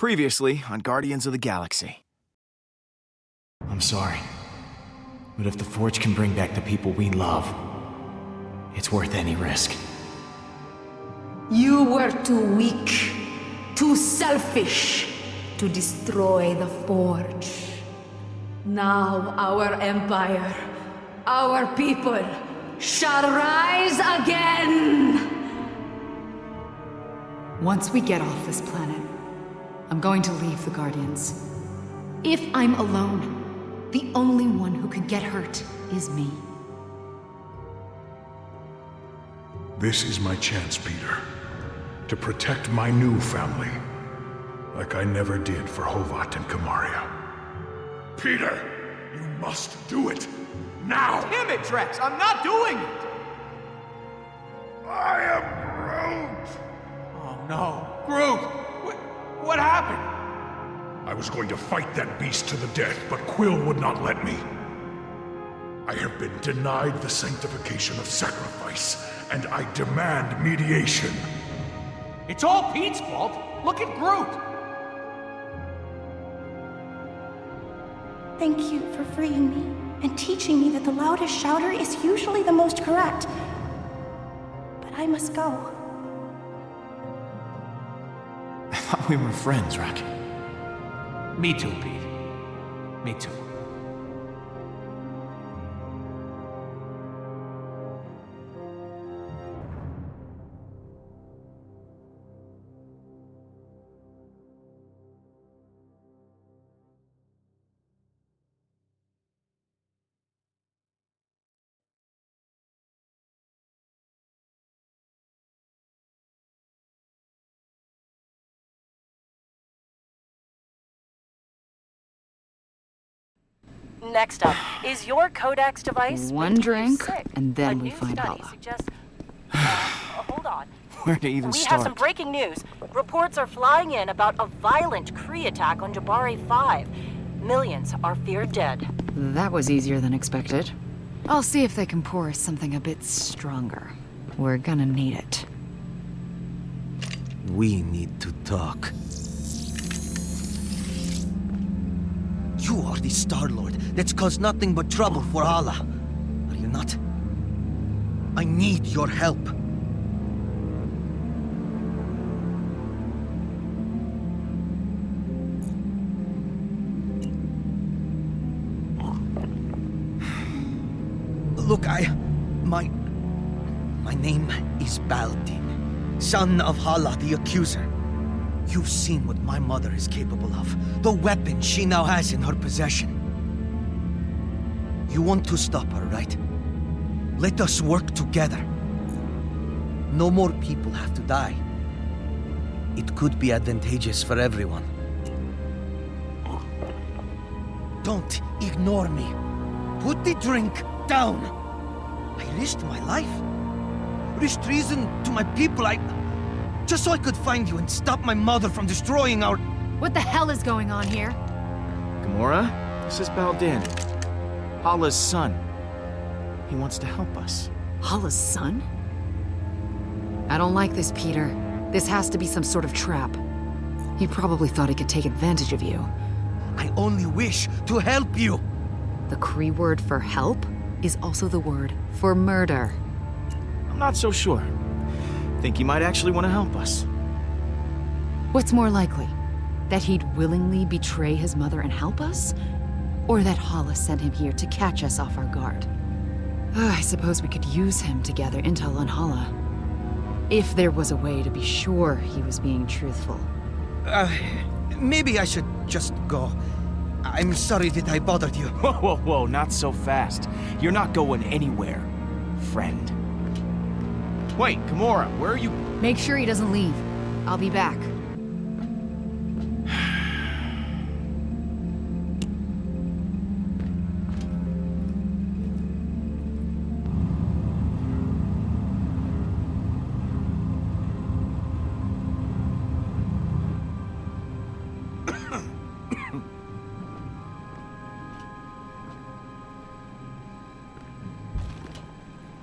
Previously on Guardians of the Galaxy. I'm sorry, but if the Forge can bring back the people we love, it's worth any risk. You were too weak, too selfish to destroy the Forge. Now our empire, our people, shall rise again! Once we get off this planet, I'm going to leave the Guardians. If I'm alone, the only one who could get hurt is me. This is my chance, Peter. To protect my new family. Like I never did for Hovat and Kamaria. Peter! You must do it! Now! Damn it, Drex! I'm not doing it! I am Groot! Oh no. Groot! What happened? I was going to fight that beast to the death, but Quill would not let me. I have been denied the sanctification of sacrifice, and I demand mediation. It's all Pete's fault. Look at Groot. Thank you for freeing me and teaching me that the loudest shouter is usually the most correct. But I must go. I thought we were friends, Rocket. Me too, Pete. Me too. Next up, is your Codex device One drink, and then we find study Hala. suggests... hold on. Where to even We start? have some breaking news. Reports are flying in about a violent Kree attack on Jabari 5. Millions are feared dead. That was easier than expected. I'll see if they can pour us something a bit stronger. We're gonna need it. We need to talk. You are the Star-Lord that's caused nothing but trouble for Hala. Are you not? I need your help. Look, My name is Baldin, son of Hala the Accuser. You've seen what my mother is capable of, the weapon she now has in her possession. You want to stop her, right? Let us work together. No more people have to die. It could be advantageous for everyone. Don't ignore me. Put the drink down. I risked my life. Risked treason to my people. Just so I could find you and stop my mother from destroying our... What the hell is going on here? Gamora, this is Baldin. Hala's son. He wants to help us. Hala's son? I don't like this, Peter. This has to be some sort of trap. He probably thought he could take advantage of you. I only wish to help you. The Kree word for help is also the word for murder. I'm not so sure. Think he might actually want to help us. What's more likely? That he'd willingly betray his mother and help us? Or that Hala sent him here to catch us off our guard? I suppose we could use him to gather intel on Hala. If there was a way to be sure he was being truthful. Maybe I should just go. I'm sorry that I bothered you. Whoa, not so fast. You're not going anywhere, friend. Wait, Gamora, where are you? Make sure he doesn't leave. I'll be back.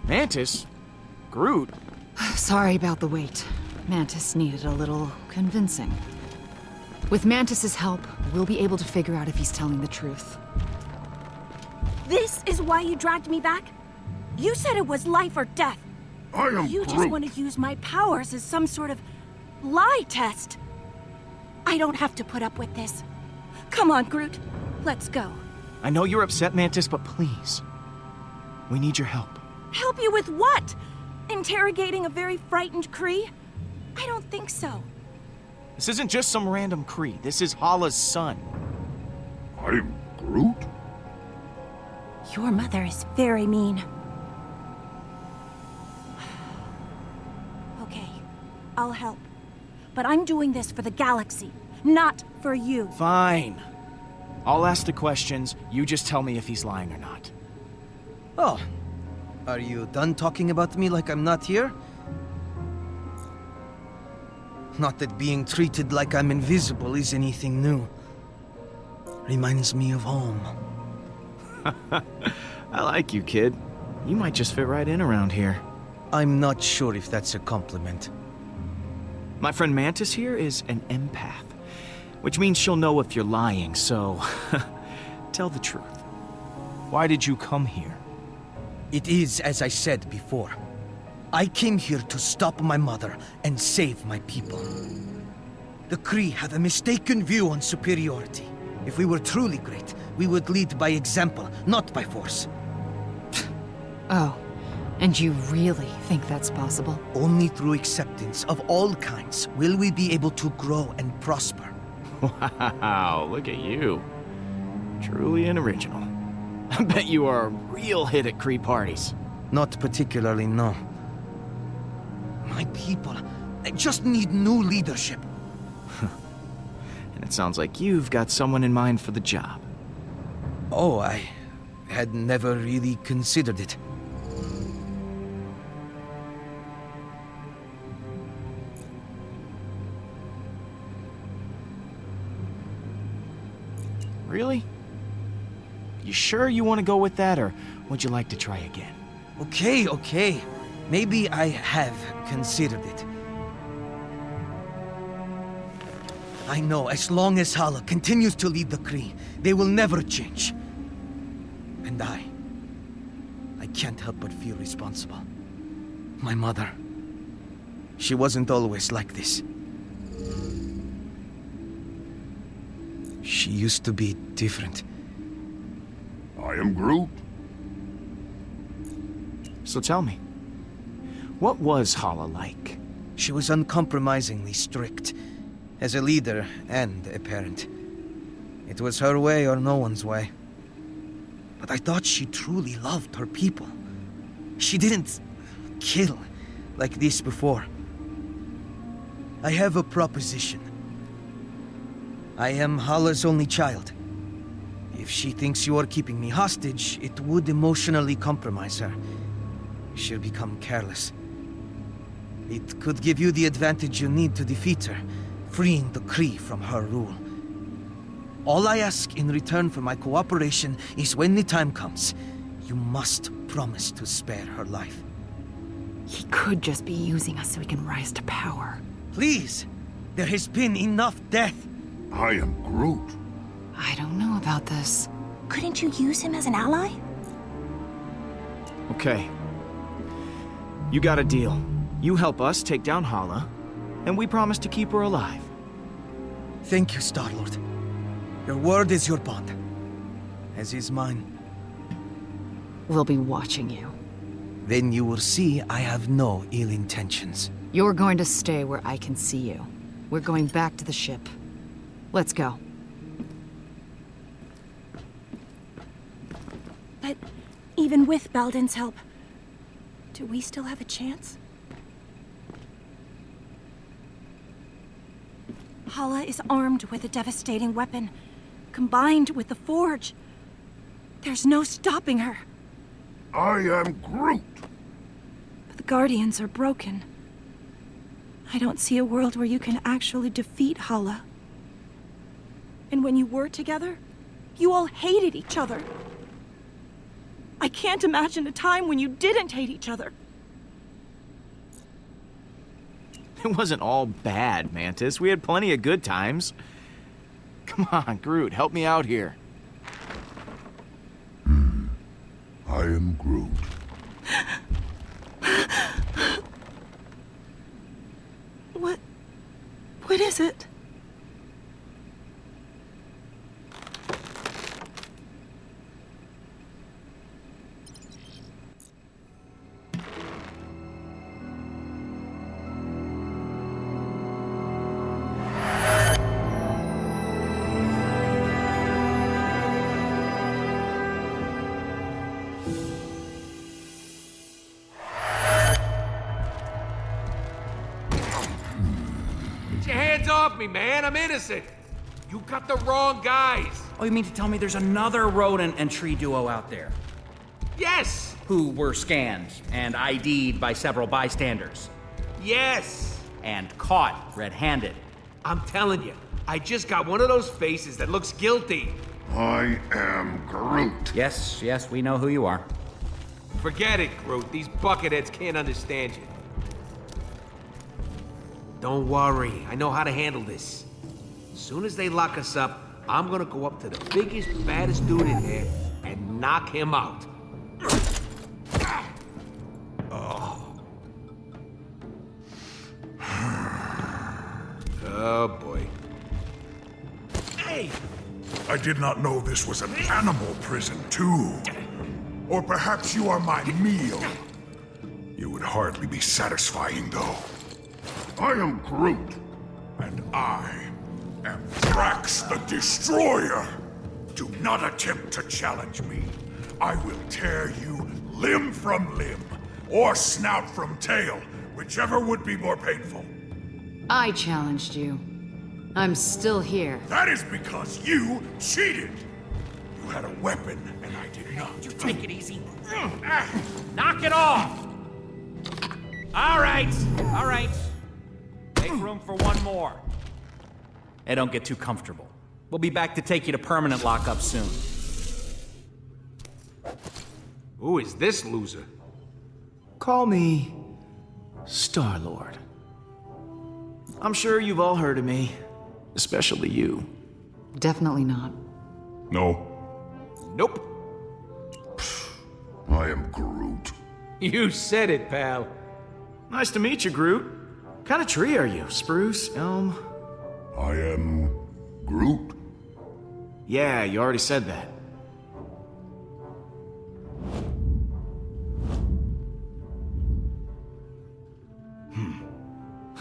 Mantis? Groot? Sorry about the wait. Mantis needed a little convincing. With Mantis's help, we'll be able to figure out if he's telling the truth. This is why you dragged me back? You said it was life or death. I am You just Groot. want to use my powers as some sort of lie test. I don't have to put up with this. Come on, Groot. Let's go. I know you're upset, Mantis, but please. We need your help. Help you with what? Interrogating a very frightened Kree? I don't think so. This isn't just some random Kree. This is Hala's son. I'm Groot? Your mother is very mean. Okay, I'll help. But I'm doing this for the galaxy, not for you. Fine. I'll ask the questions. You just tell me if he's lying or not. Oh, are you done talking about me like I'm not here? Not that being treated like I'm invisible is anything new. Reminds me of home. I like you, kid. You might just fit right in around here. I'm not sure if that's a compliment. My friend Mantis here is an empath, which means she'll know if you're lying, so tell the truth. Why did you come here? It is as I said before. I came here to stop my mother and save my people. The Kree have a mistaken view on superiority. If we were truly great, we would lead by example, not by force. Oh, and you really think that's possible? Only through acceptance of all kinds will we be able to grow and prosper. Wow, look at you. Truly an original. I bet you are a real hit at Kree parties. Not particularly, no. My people, they just need new leadership. And it sounds like you've got someone in mind for the job. Oh, I had never really considered it. Really? You sure you want to go with that, or would you like to try again? Okay. Maybe I have considered it. I know, as long as Hala continues to lead the Kree, they will never change. And I can't help but feel responsible. My mother, she wasn't always like this. She used to be different. I am Groot. So tell me, what was Hala like? She was uncompromisingly strict, as a leader and a parent. It was her way or no one's way. But I thought she truly loved her people. She didn't kill like this before. I have a proposition. I am Hala's only child. If she thinks you are keeping me hostage, it would emotionally compromise her. She'll become careless. It could give you the advantage you need to defeat her, freeing the Kree from her rule. All I ask in return for my cooperation is when the time comes, you must promise to spare her life. He could just be using us so he can rise to power. Please! There has been enough death! I am Groot. I don't know about this. Couldn't you use him as an ally? Okay. You got a deal. You help us take down Hala, and we promise to keep her alive. Thank you, Star-Lord. Your word is your bond. As is mine. We'll be watching you. Then you will see I have no ill intentions. You're going to stay where I can see you. We're going back to the ship. Let's go. But even with Belden's help, do we still have a chance? Hala is armed with a devastating weapon, combined with the Forge. There's no stopping her. I am Groot. But the Guardians are broken. I don't see a world where you can actually defeat Hala. And when you were together, you all hated each other. I can't imagine a time when you didn't hate each other. It wasn't all bad, Mantis. We had plenty of good times. Come on, Groot, help me out here. I am Groot. What is it? Get your hands off me, man. I'm innocent. You got the wrong guys. Oh, you mean to tell me there's another rodent and tree duo out there? Yes. Who were scanned and ID'd by several bystanders? Yes. And caught red-handed? I'm telling you, I just got one of those faces that looks guilty. I am Groot. Yes, we know who you are. Forget it, Groot. These bucketheads can't understand you. Don't worry, I know how to handle this. As soon as they lock us up, I'm gonna go up to the biggest, baddest dude in there and knock him out. Oh, boy. Hey! I did not know this was an animal prison, too. Or perhaps you are my meal. You would hardly be satisfying, though. I am Groot. And I am Drax the Destroyer. Do not attempt to challenge me. I will tear you limb from limb, or snout from tail, whichever would be more painful. I challenged you. I'm still here. That is because you cheated. You had a weapon, and I did not. You take it easy. Knock it off! All right. Make room for one more. Hey, don't get too comfortable. We'll be back to take you to permanent lockup soon. Who is this loser? Call me Star-Lord. I'm sure you've all heard of me, especially you. Definitely not. No, Nope. I am Groot. You said it, pal. Nice to meet you, Groot. What kind of tree are you? Spruce? Elm? I am Groot. Yeah, you already said that.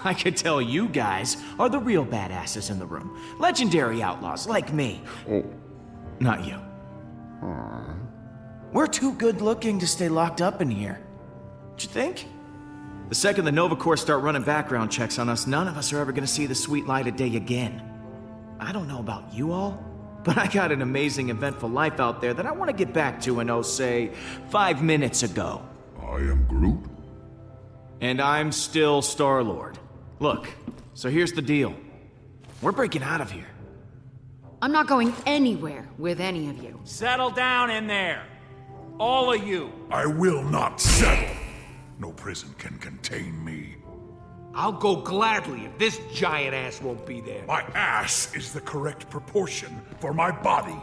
I could tell you guys are the real badasses in the room. Legendary outlaws like me. Oh. Not you. We're too good looking to stay locked up in here. Don't you think? The second the Nova Corps start running background checks on us, none of us are ever gonna see the sweet light of day again. I don't know about you all, but I got an amazing, eventful life out there that I want to get back to in, say, 5 minutes ago. I am Groot. And I'm still Star-Lord. Look, so here's the deal. We're breaking out of here. I'm not going anywhere with any of you. Settle down in there. All of you. I will not settle. No prison can contain me. I'll go gladly if this giant ass won't be there. My ass is the correct proportion for my body.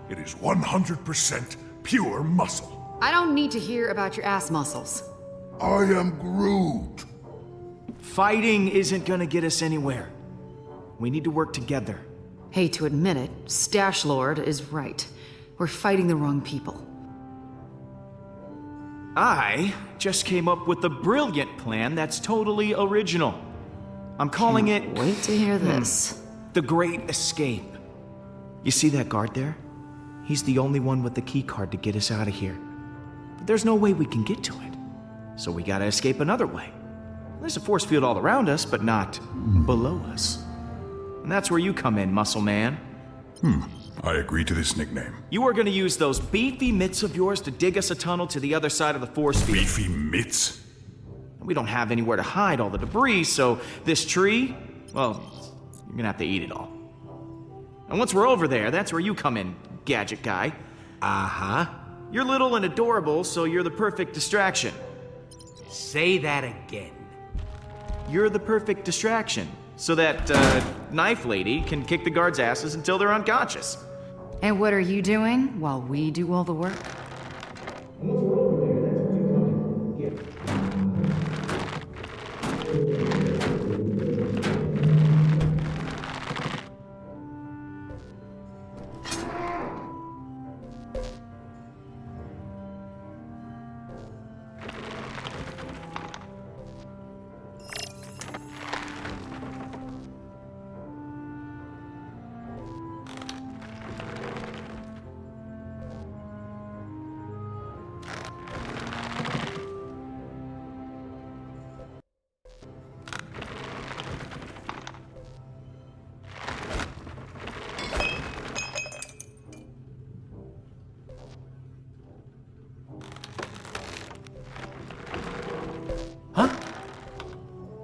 It is 100% pure muscle. I don't need to hear about your ass muscles. I am Groot. Fighting isn't gonna get us anywhere. We need to work together. Hate to admit it, Stash Lord is right. We're fighting the wrong people. I just came up with a brilliant plan that's totally original. I'm calling it... Wait to hear this. The Great Escape. You see that guard there? He's the only one with the key card to get us out of here. But there's no way we can get to it. So we gotta escape another way. There's a force field all around us, but not below us. And that's where you come in, Muscle Man. I agree to this nickname. You are gonna use those beefy mitts of yours to dig us a tunnel to the other side of the force field. Beefy mitts? We don't have anywhere to hide all the debris, so this tree, well, you're gonna have to eat it all. And once we're over there, that's where you come in, gadget guy. Uh-huh. You're little and adorable, so you're the perfect distraction. Say that again. You're the perfect distraction. so that, knife lady can kick the guards' asses until they're unconscious. And what are you doing while we do all the work?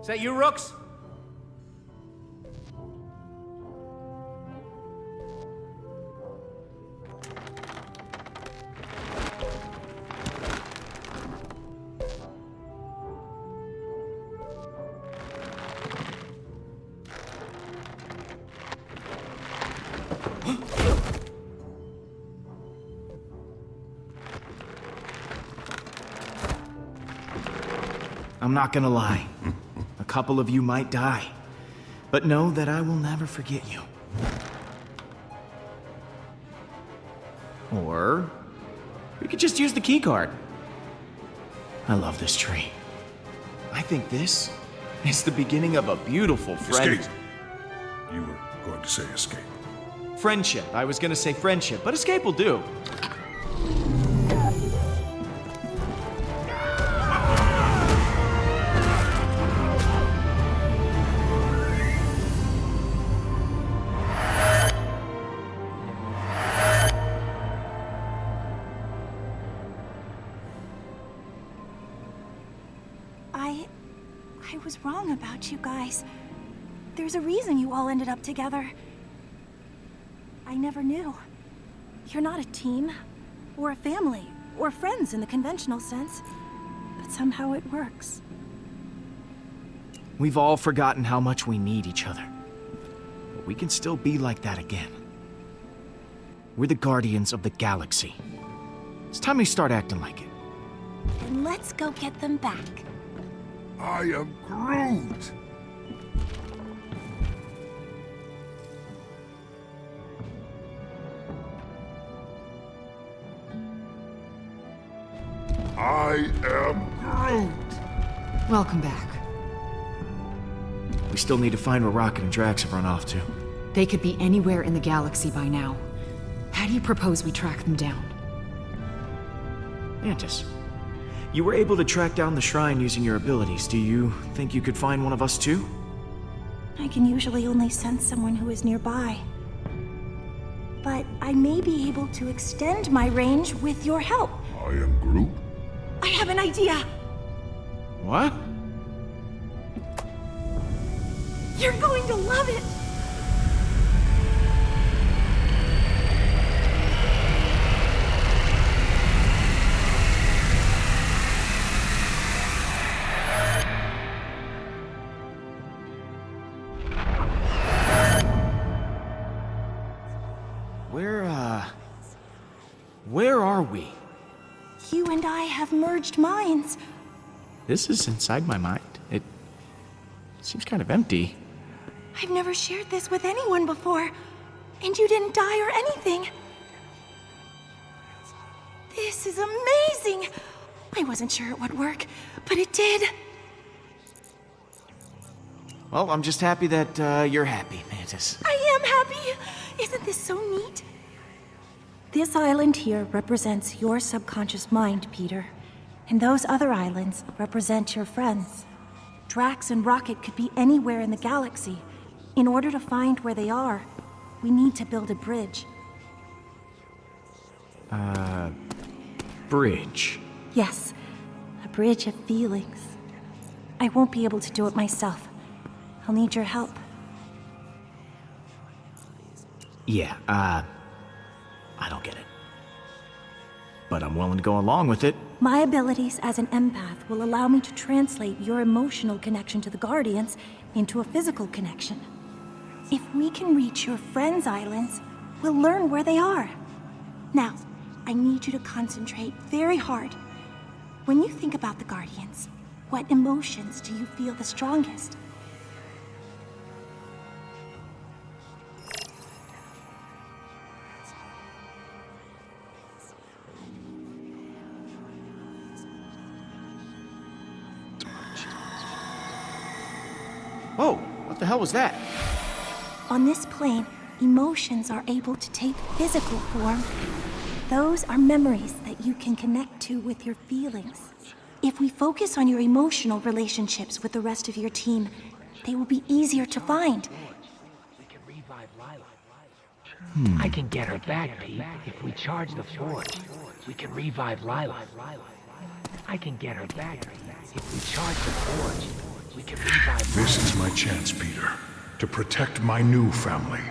Is that you, Rooks? I'm not gonna lie. A couple of you might die. But know that I will never forget you. Or we could just use the keycard. I love this tree. I think this is the beginning of a beautiful friend. Escape. You were going to say escape. Friendship. I was gonna say friendship, but escape will do. I was wrong about you guys. There's a reason you all ended up together. I never knew. You're not a team, or a family, or friends in the conventional sense, but somehow it works. We've all forgotten how much we need each other. But we can still be like that again. We're the guardians of the galaxy. It's time we start acting like it. Then let's go get them back. I am Groot! I am Groot! Welcome back. We still need to find where Rocket and Drax have run off to. They could be anywhere in the galaxy by now. How do you propose we track them down? Mantis, you were able to track down the shrine using your abilities. Do you think you could find one of us too? I can usually only sense someone who is nearby. But I may be able to extend my range with your help. I am Groot? I have an idea! What? You're going to love it! Where are we? You and I have merged minds. This is inside my mind. It seems kind of empty. I've never shared this with anyone before, and you didn't die or anything. This is amazing! I wasn't sure it would work, but it did. Well, I'm just happy that you're happy, Mantis. I am happy! Isn't this so neat? This island here represents your subconscious mind, Peter. And those other islands represent your friends. Drax and Rocket could be anywhere in the galaxy. In order to find where they are, we need to build a bridge. Bridge. Yes, a bridge of feelings. I won't be able to do it myself. I'll need your help. Yeah, I don't get it. But I'm willing to go along with it. My abilities as an empath will allow me to translate your emotional connection to the Guardians into a physical connection. If we can reach your friends' islands, we'll learn where they are. Now, I need you to concentrate very hard. When you think about the Guardians, what emotions do you feel the strongest? Whoa, what the hell was that? On this plane, emotions are able to take physical form. Those are memories that you can connect to with your feelings. If we focus on your emotional relationships with the rest of your team, they will be easier to find. We can revive Lila. I can get her back, Pete, if we charge the forge. We can revive Lila. I can get her back, Pete, if we charge the forge. We can revive Lila. This is my chance, Peter, to protect my new family.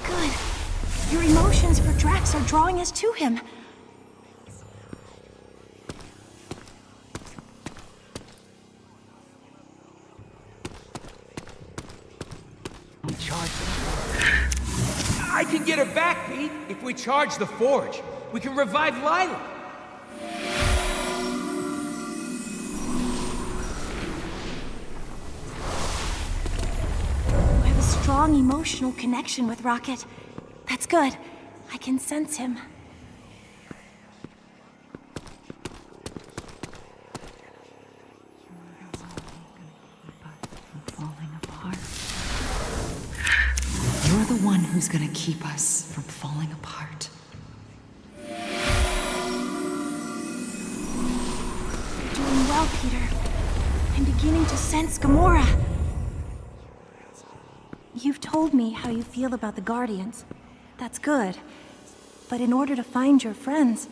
Good. Your emotions for Drax are drawing us to him. We charge the forge. I can get her back, Pete, if we charge the forge. We can revive Lila. You have a strong emotional connection with Rocket. That's good. I can sense him. Falling apart. You're the one who's gonna keep us from falling apart. You're doing well, Peter. I'm beginning to sense Gamora. You've told me how you feel about the Guardians. That's good. But in order to find your friends,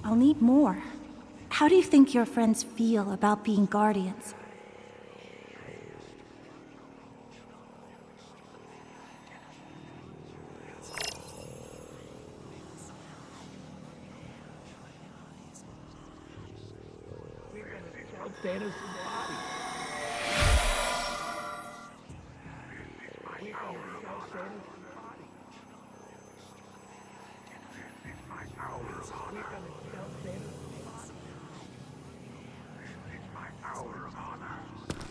I'll need more. How do you think your friends feel about being Guardians?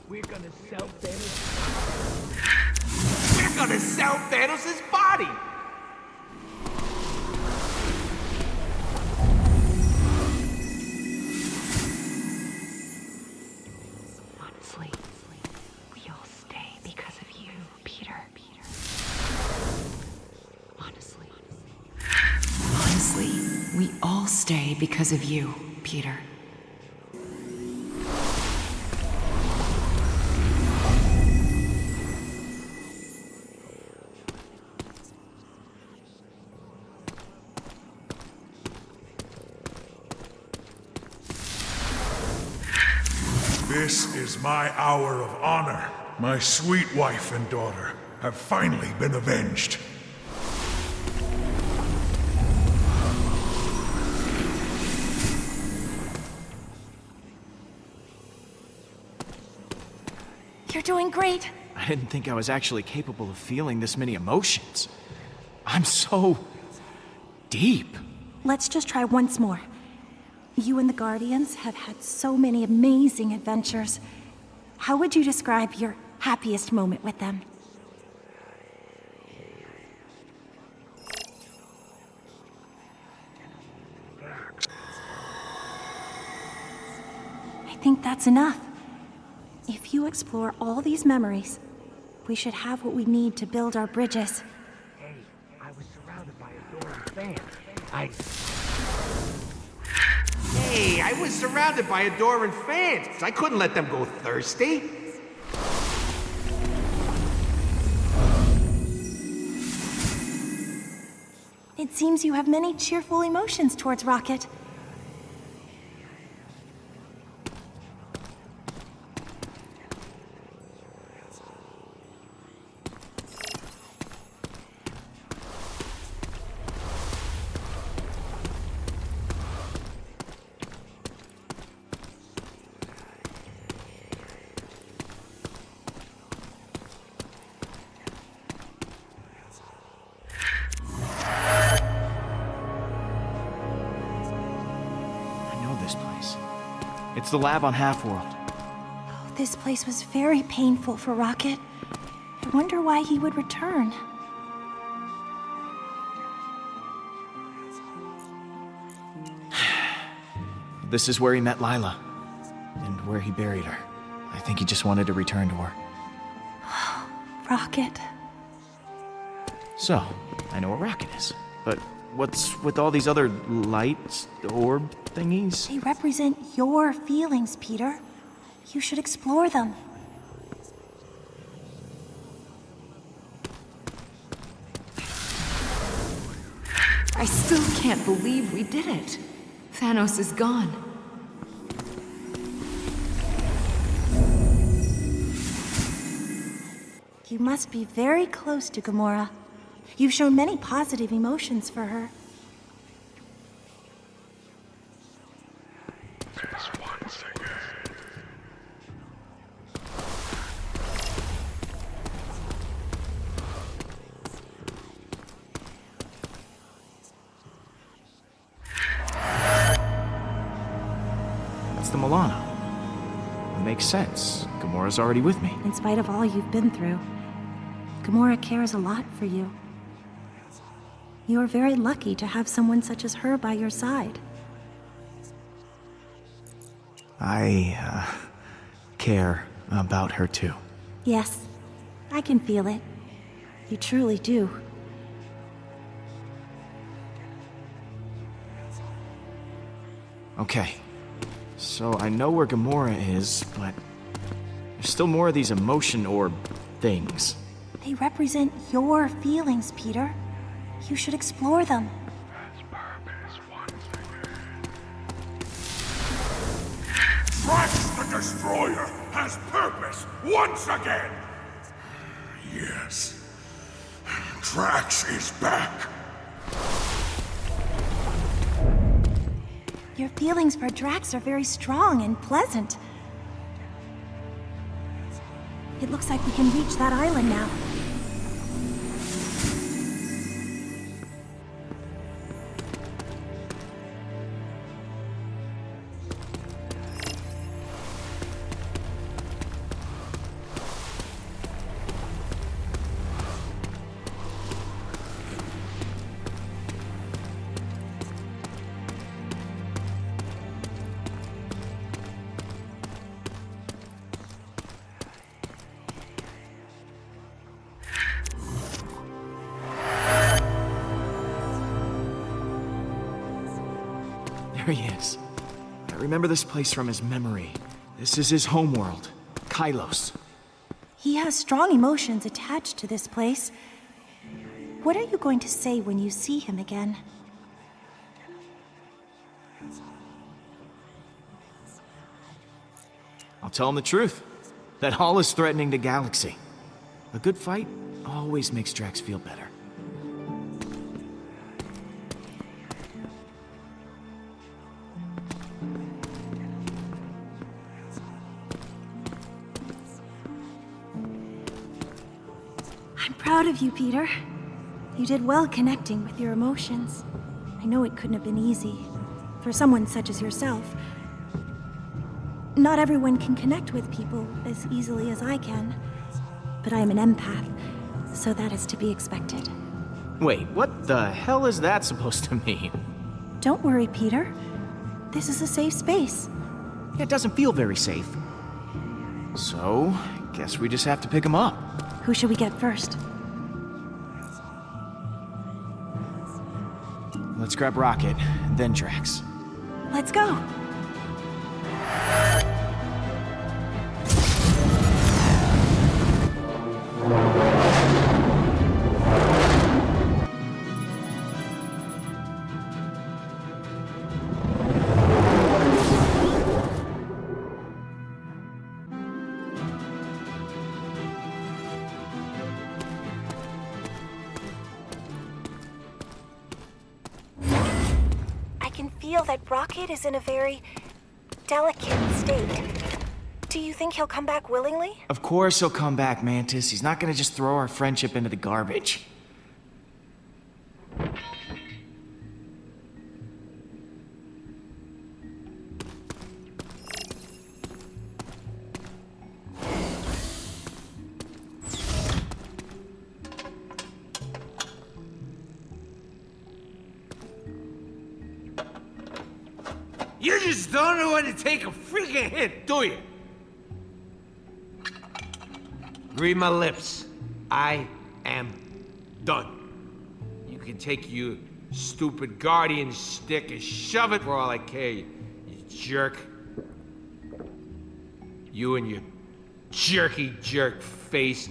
We're gonna sell Thanos. We're gonna sell Thanos' body. Honestly, we all stay because of you, Peter. Honestly, we all stay because of you, Peter. This is my hour of honor. My sweet wife and daughter have finally been avenged. You're doing great. I didn't think I was actually capable of feeling this many emotions. I'm so deep. Let's just try once more. You and the Guardians have had so many amazing adventures. How would you describe your happiest moment with them? I think that's enough. If you explore all these memories, we should have what we need to build our bridges. Hey, I was surrounded by adoring fans. Hey, I was surrounded by adoring fans. I couldn't let them go thirsty. It seems you have many cheerful emotions towards Rocket. It's the lab on Half-World. This place was very painful for Rocket. I wonder why he would return. This is where he met Lila, and where he buried her. I think he just wanted to return to her. Rocket. So, I know where Rocket is, but what's with all these other lights, orb thingies? They represent your feelings, Peter. You should explore them. I still can't believe we did it. Thanos is gone. You must be very close to Gamora. You've shown many positive emotions for her. Just 1 second. That's the Milano. It makes sense. Gamora's already with me. In spite of all you've been through, Gamora cares a lot for you. You're very lucky to have someone such as her by your side. I, care about her too. Yes, I can feel it. You truly do. Okay. So I know where Gamora is, but there's still more of these emotion orb things. They represent your feelings, Peter. You should explore them. Drax the Destroyer has purpose once again! Yes. Drax is back. Your feelings for Drax are very strong and pleasant. It looks like we can reach that island now. There he is. I remember this place from his memory. This is his homeworld, Kylos. He has strong emotions attached to this place. What are you going to say when you see him again? I'll tell him the truth. That Hall is threatening the galaxy. A good fight always makes Drax feel better. I'm proud of you, Peter. You did well connecting with your emotions. I know it couldn't have been easy. For someone such as yourself. Not everyone can connect with people as easily as I can. But I am an empath, so that is to be expected. Wait, what the hell is that supposed to mean? Don't worry, Peter. This is a safe space. It doesn't feel very safe. So, guess we just have to pick him up. Who should we get first? Let's grab Rocket, then Drax. Let's go. I can feel that Rocket is in a very delicate state. Do you think he'll come back willingly? Of course he'll come back, Mantis. He's not gonna just throw our friendship into the garbage. You just don't know when to take a freaking hit, do you? Read my lips. I am done. You can take your stupid guardian stick and shove it for all I care, you jerk. You and your jerky jerk face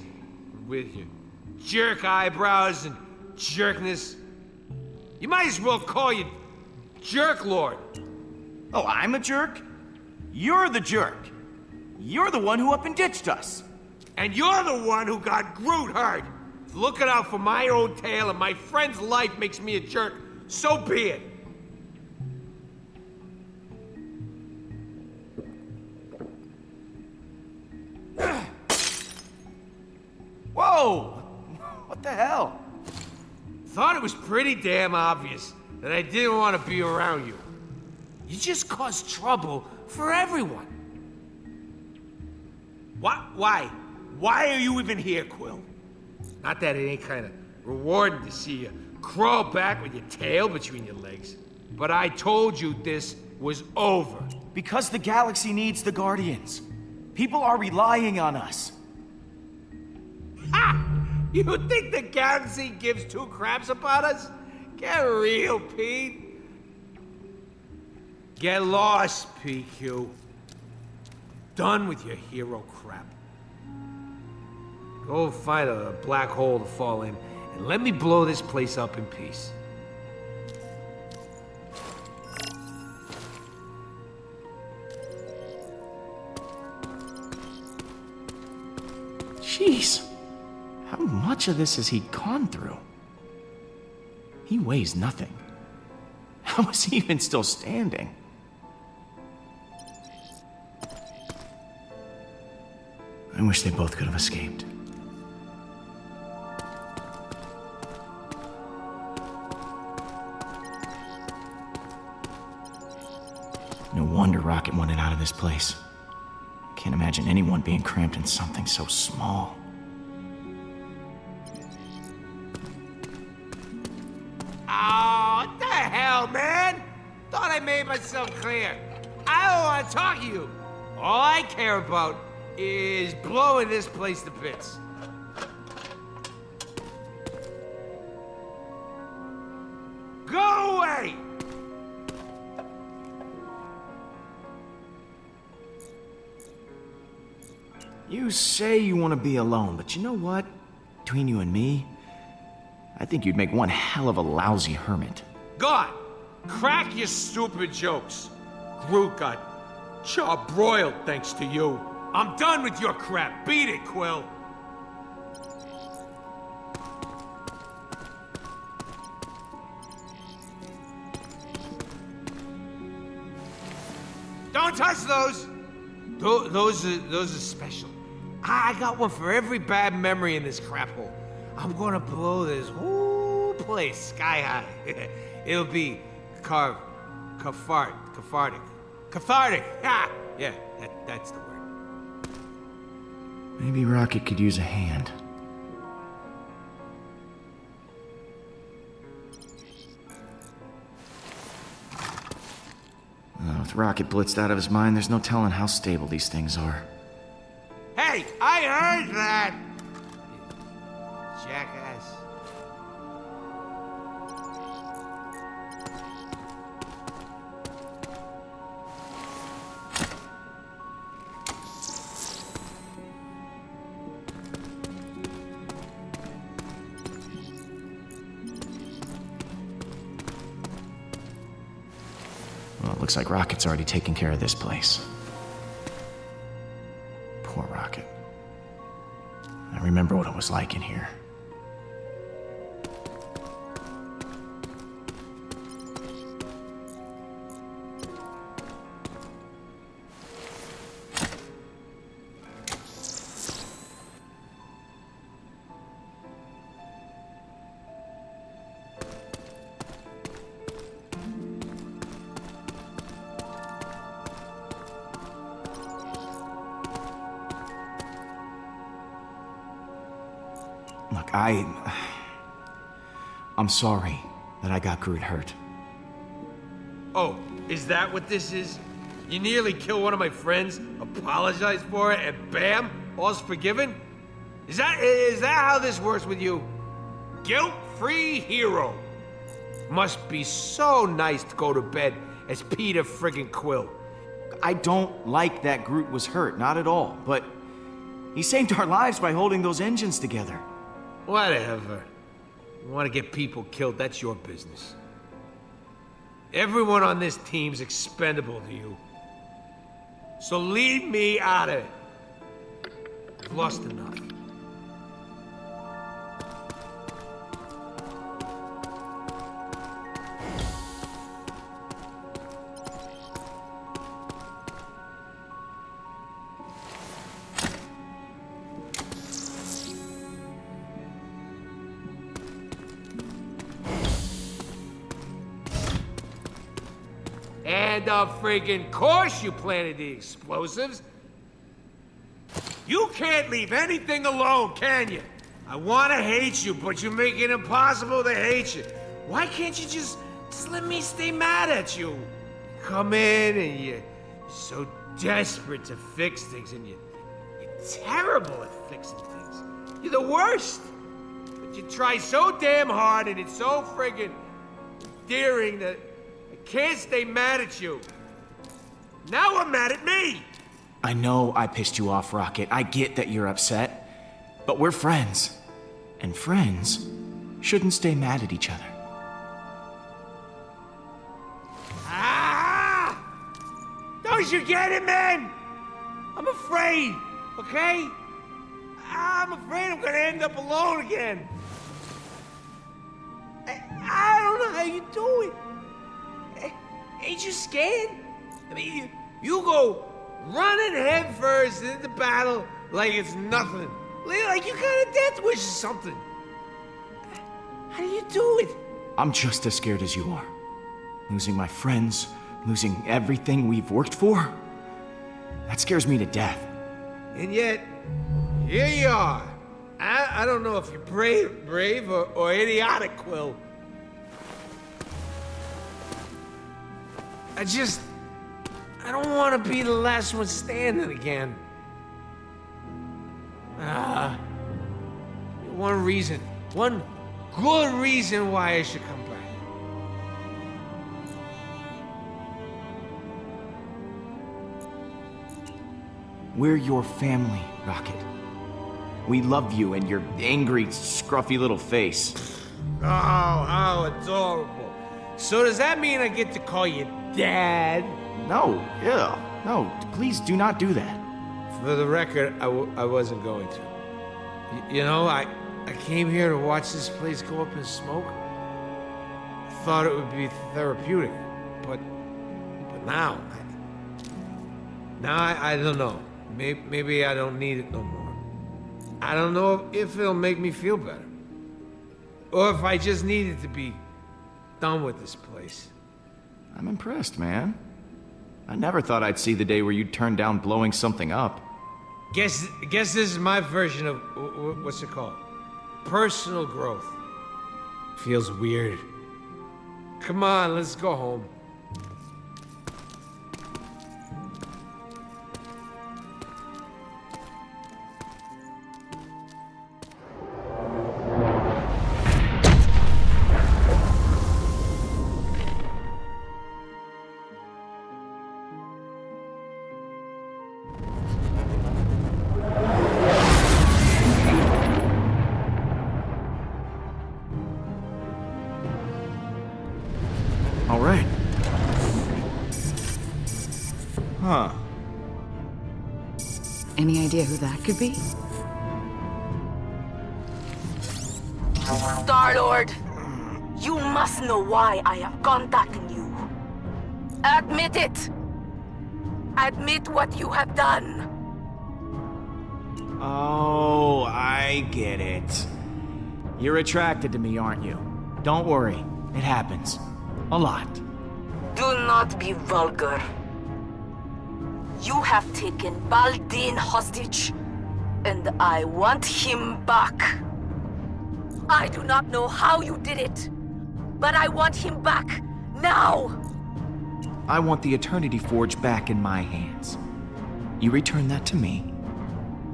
with your jerk eyebrows and jerkness. You might as well call you Jerk Lord. Oh, I'm a jerk? You're the jerk. You're the one who up and ditched us. And you're the one who got Groot hurt. Looking out for my own tail and my friend's life makes me a jerk. So be it. Whoa! What the hell? Thought it was pretty damn obvious that I didn't want to be around you. You just cause trouble for everyone. Why? Why are you even here, Quill? Not that it ain't kind of rewarding to see you crawl back with your tail between your legs. But I told you this was over. Because the galaxy needs the Guardians. People are relying on us. Ha! You think the galaxy gives two craps about us? Get real, Pete. Get lost, PQ. Done with your hero crap. Go find a black hole to fall in, and let me blow this place up in peace. Jeez. How much of this has he gone through? He weighs nothing. How is he even still standing? I wish they both could have escaped. No wonder Rocket wanted out of this place. Can't imagine anyone being cramped in something so small. Oh, what the hell, man? Thought I made myself clear. I don't want to talk to you. All I care about is blowing this place to bits. Go away! You say you want to be alone, but you know what? Between you and me, I think you'd make one hell of a lousy hermit. God, crack your stupid jokes. Groot got charbroiled thanks to you. I'm done with your crap. Beat it, Quill. Don't touch those. Those are special. I got one for every bad memory in this crap hole. I'm gonna blow this whole place sky high. It'll be cathartic. Ah, yeah, that's the word. Maybe Rocket could use a hand. With Rocket blitzed out of his mind, there's no telling how stable these things are. Hey, I heard that! Jackass. Well, it looks like Rocket's already taken care of this place. Poor Rocket. I remember what it was like in here. Look, I'm sorry that I got Groot hurt. Oh, Is that what this is? You nearly kill one of my friends, apologize for it, and bam, all's forgiven? Is that how this works with you? Guilt-free hero. Must be so nice to go to bed as Peter friggin' Quill. I don't like that Groot was hurt, not at all, but he saved our lives by holding those engines together. Whatever. You want to get people killed, that's your business. Everyone on this team's expendable to you. So leave me out of it. I've lost enough. And of friggin' course you planted the explosives. You can't leave anything alone, can you? I wanna hate you, but you make it impossible to hate you. Why can't you just let me stay mad at you? You come in and you're so desperate to fix things, and you're terrible at fixing things. You're the worst. But you try so damn hard, and it's so friggin' endearing that I can't stay mad at you. Now I'm mad at me! I know I pissed you off, Rocket. I get that you're upset. But we're friends. And friends shouldn't stay mad at each other. Ah! Don't you get it, man? I'm afraid, okay? I'm afraid I'm gonna end up alone again. I don't know how you do it. Ain't you scared? I mean, you go running headfirst into battle like it's nothing. Like you got a death wish or something. How do you do it? I'm just as scared as you are. Losing my friends, losing everything we've worked for. That scares me to death. And yet, here you are. I don't know if you're brave or idiotic, Quill. I don't want to be the last one standing again. One good reason why I should come back. We're your family, Rocket. We love you and your angry, scruffy little face. Oh, how adorable. So does that mean I get to call you Dad? No, no, please do not do that. For the record, I wasn't going to. You know, I came here to watch this place go up in smoke. I thought it would be therapeutic, but now I don't know. Maybe I don't need it no more. I don't know if it'll make me feel better, or if I just needed to be done with this place. I'm impressed, man. I never thought I'd see the day where you'd turn down blowing something up. Guess this is my version of what's it called? Personal growth. Feels weird. Come on, let's go home. All right. Huh. Any idea who that could be? Star-Lord, you must know why I am contacting you. Admit it! Admit what you have done. Oh, I get it. You're attracted to me, aren't you? Don't worry. It happens. A lot. Do not be vulgar. You have taken Baldin hostage, and I want him back. I do not know how you did it, but I want him back now. I want the Eternity Forge back in my hands. You return that to me,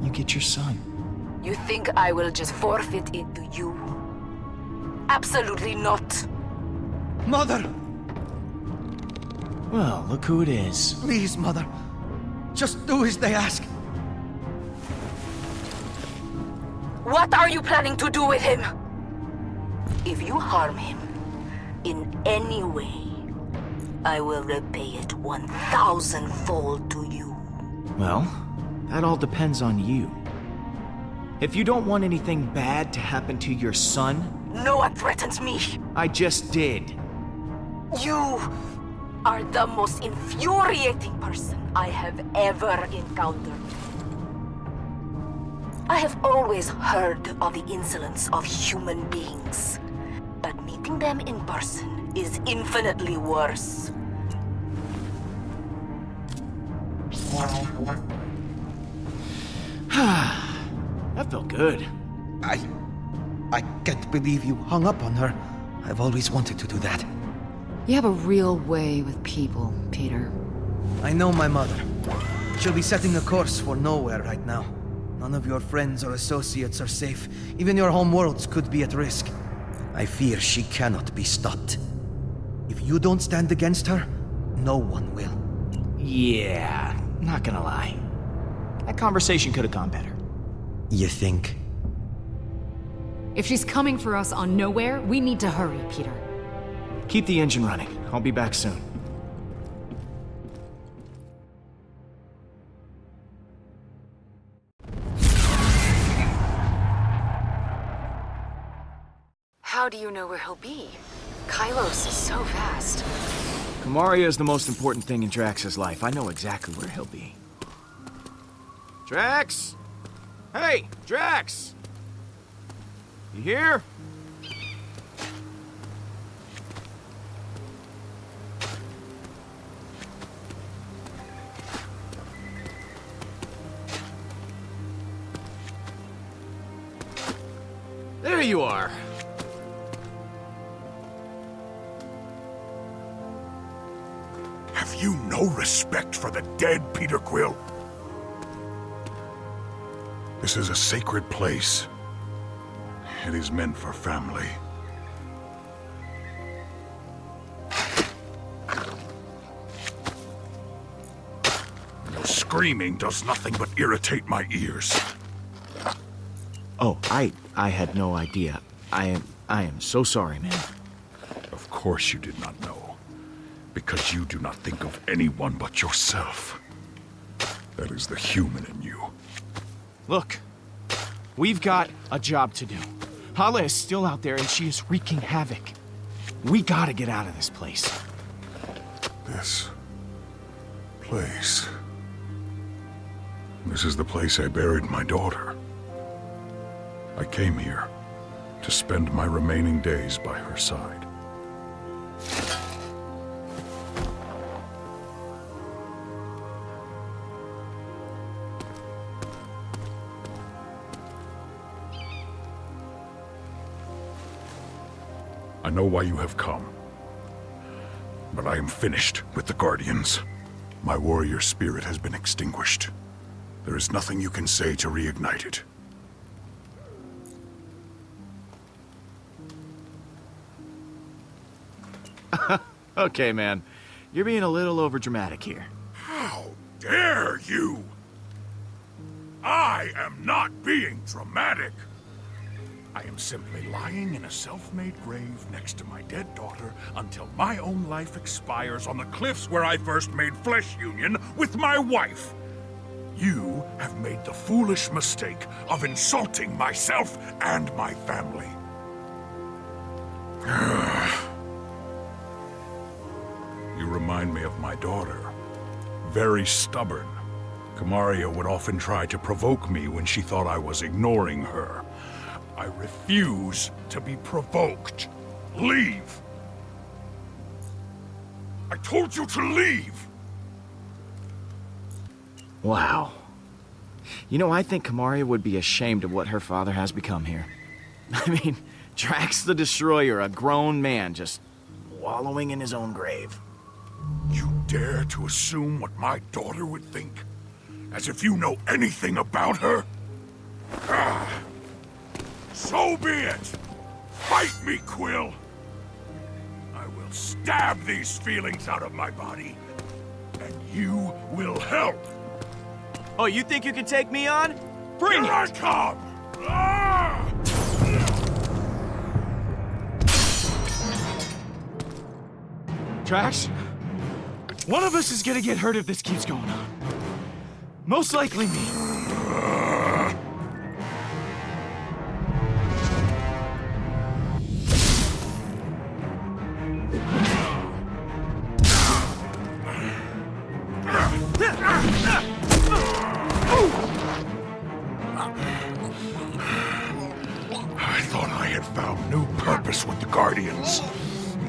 you get your son. You think I will just forfeit it to you? Absolutely not. Mother! Well, look who it is. Please, Mother. Just do as they ask. What are you planning to do with him? If you harm him in any way, I will repay it 1,000-fold to you. Well, that all depends on you. If you don't want anything bad to happen to your son... No one threatens me. I just did. You are the most infuriating person I have ever encountered. I have always heard of the insolence of human beings, but meeting them in person is infinitely worse. That felt good. I can't believe you hung up on her. I've always wanted to do that. You have a real way with people, Peter. I know my mother. She'll be setting a course for nowhere right now. None of your friends or associates are safe. Even your home worlds could be at risk. I fear she cannot be stopped. If you don't stand against her, no one will. Yeah, not gonna lie. That conversation could have gone better. You think? If she's coming for us on Nowhere, we need to hurry, Peter. Keep the engine running. I'll be back soon. How do you know where he'll be? Kylos is so fast. Kamaria is the most important thing in Drax's life. I know exactly where he'll be. Drax! Hey, Drax! You here? There you are. Have you no respect for the dead, Peter Quill? This is a sacred place. It is meant for family. Your screaming does nothing but irritate my ears. Oh, I had no idea. I am so sorry, man. Of course you did not know. Because you do not think of anyone but yourself. That is the human in you. Look, we've got a job to do. Hala is still out there and she is wreaking havoc. We gotta get out of this place. This place. This is the place I buried my daughter. I came here to spend my remaining days by her side. I know why you have come, but I am finished with the Guardians. My warrior spirit has been extinguished. There is nothing you can say to reignite it. Okay, man. You're being a little overdramatic here. How dare you! I am not being dramatic. I am simply lying in a self-made grave next to my dead daughter until my own life expires on the cliffs where I first made flesh union with my wife. You have made the foolish mistake of insulting myself and my family. You remind me of my daughter. Very stubborn. Kamaria would often try to provoke me when she thought I was ignoring her. I refuse to be provoked. Leave! I told you to leave! Wow. You know, I think Kamaria would be ashamed of what her father has become here. I mean, Drax the Destroyer, a grown man just wallowing in his own grave. You dare to assume what my daughter would think? As if you know anything about her? Ah. So be it! Fight me, Quill! I will stab these feelings out of my body, and you will help! Oh, you think you can take me on? Bring Here it! I come! Ah! Trax? One of us is gonna get hurt if this keeps going on. Most likely me. I thought I had found new purpose with the Guardians.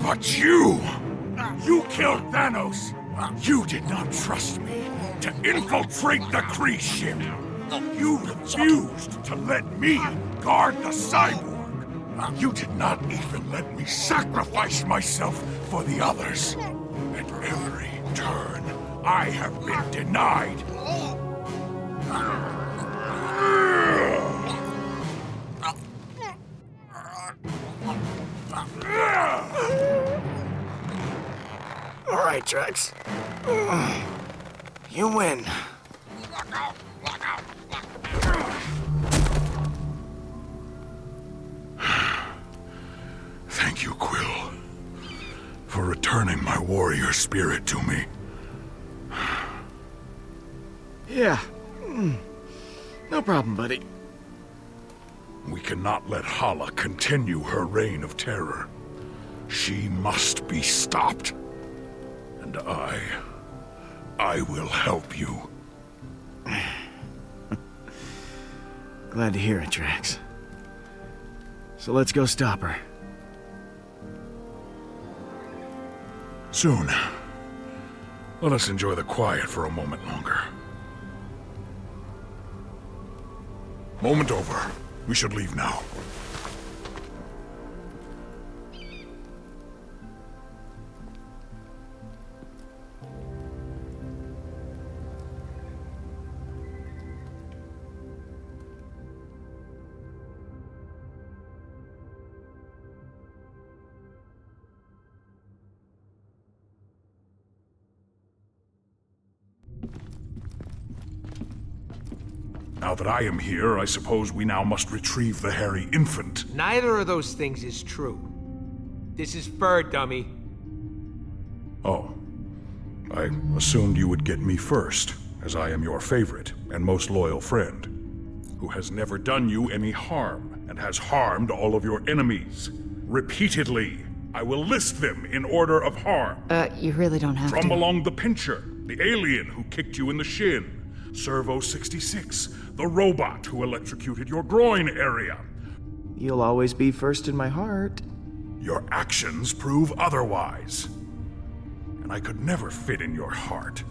But you killed Thanos! You did not trust me to infiltrate the Kree ship! You refused to let me guard the cyborg! You did not even let me sacrifice myself for the others! At every turn, I have been denied! All right, Trax. You win. Thank you, Quill, for returning my warrior spirit to me. Yeah. No problem, buddy. We cannot let Hala continue her reign of terror. She must be stopped. And I will help you. Glad to hear it, Trax. So let's go stop her. Soon. Let us enjoy the quiet for a moment longer. Moment over. We should leave now. Now that I am here, I suppose we now must retrieve the hairy infant. Neither of those things is true. This is fur, dummy. Oh. I assumed you would get me first, as I am your favorite and most loyal friend, who has never done you any harm and has harmed all of your enemies. Repeatedly. I will list them in order of harm. You really don't have From to. along the Pincher, the alien who kicked you in the shin. Servo 66, the robot who electrocuted your groin area. You'll always be first in my heart. Your actions prove otherwise. And I could never fit in your heart.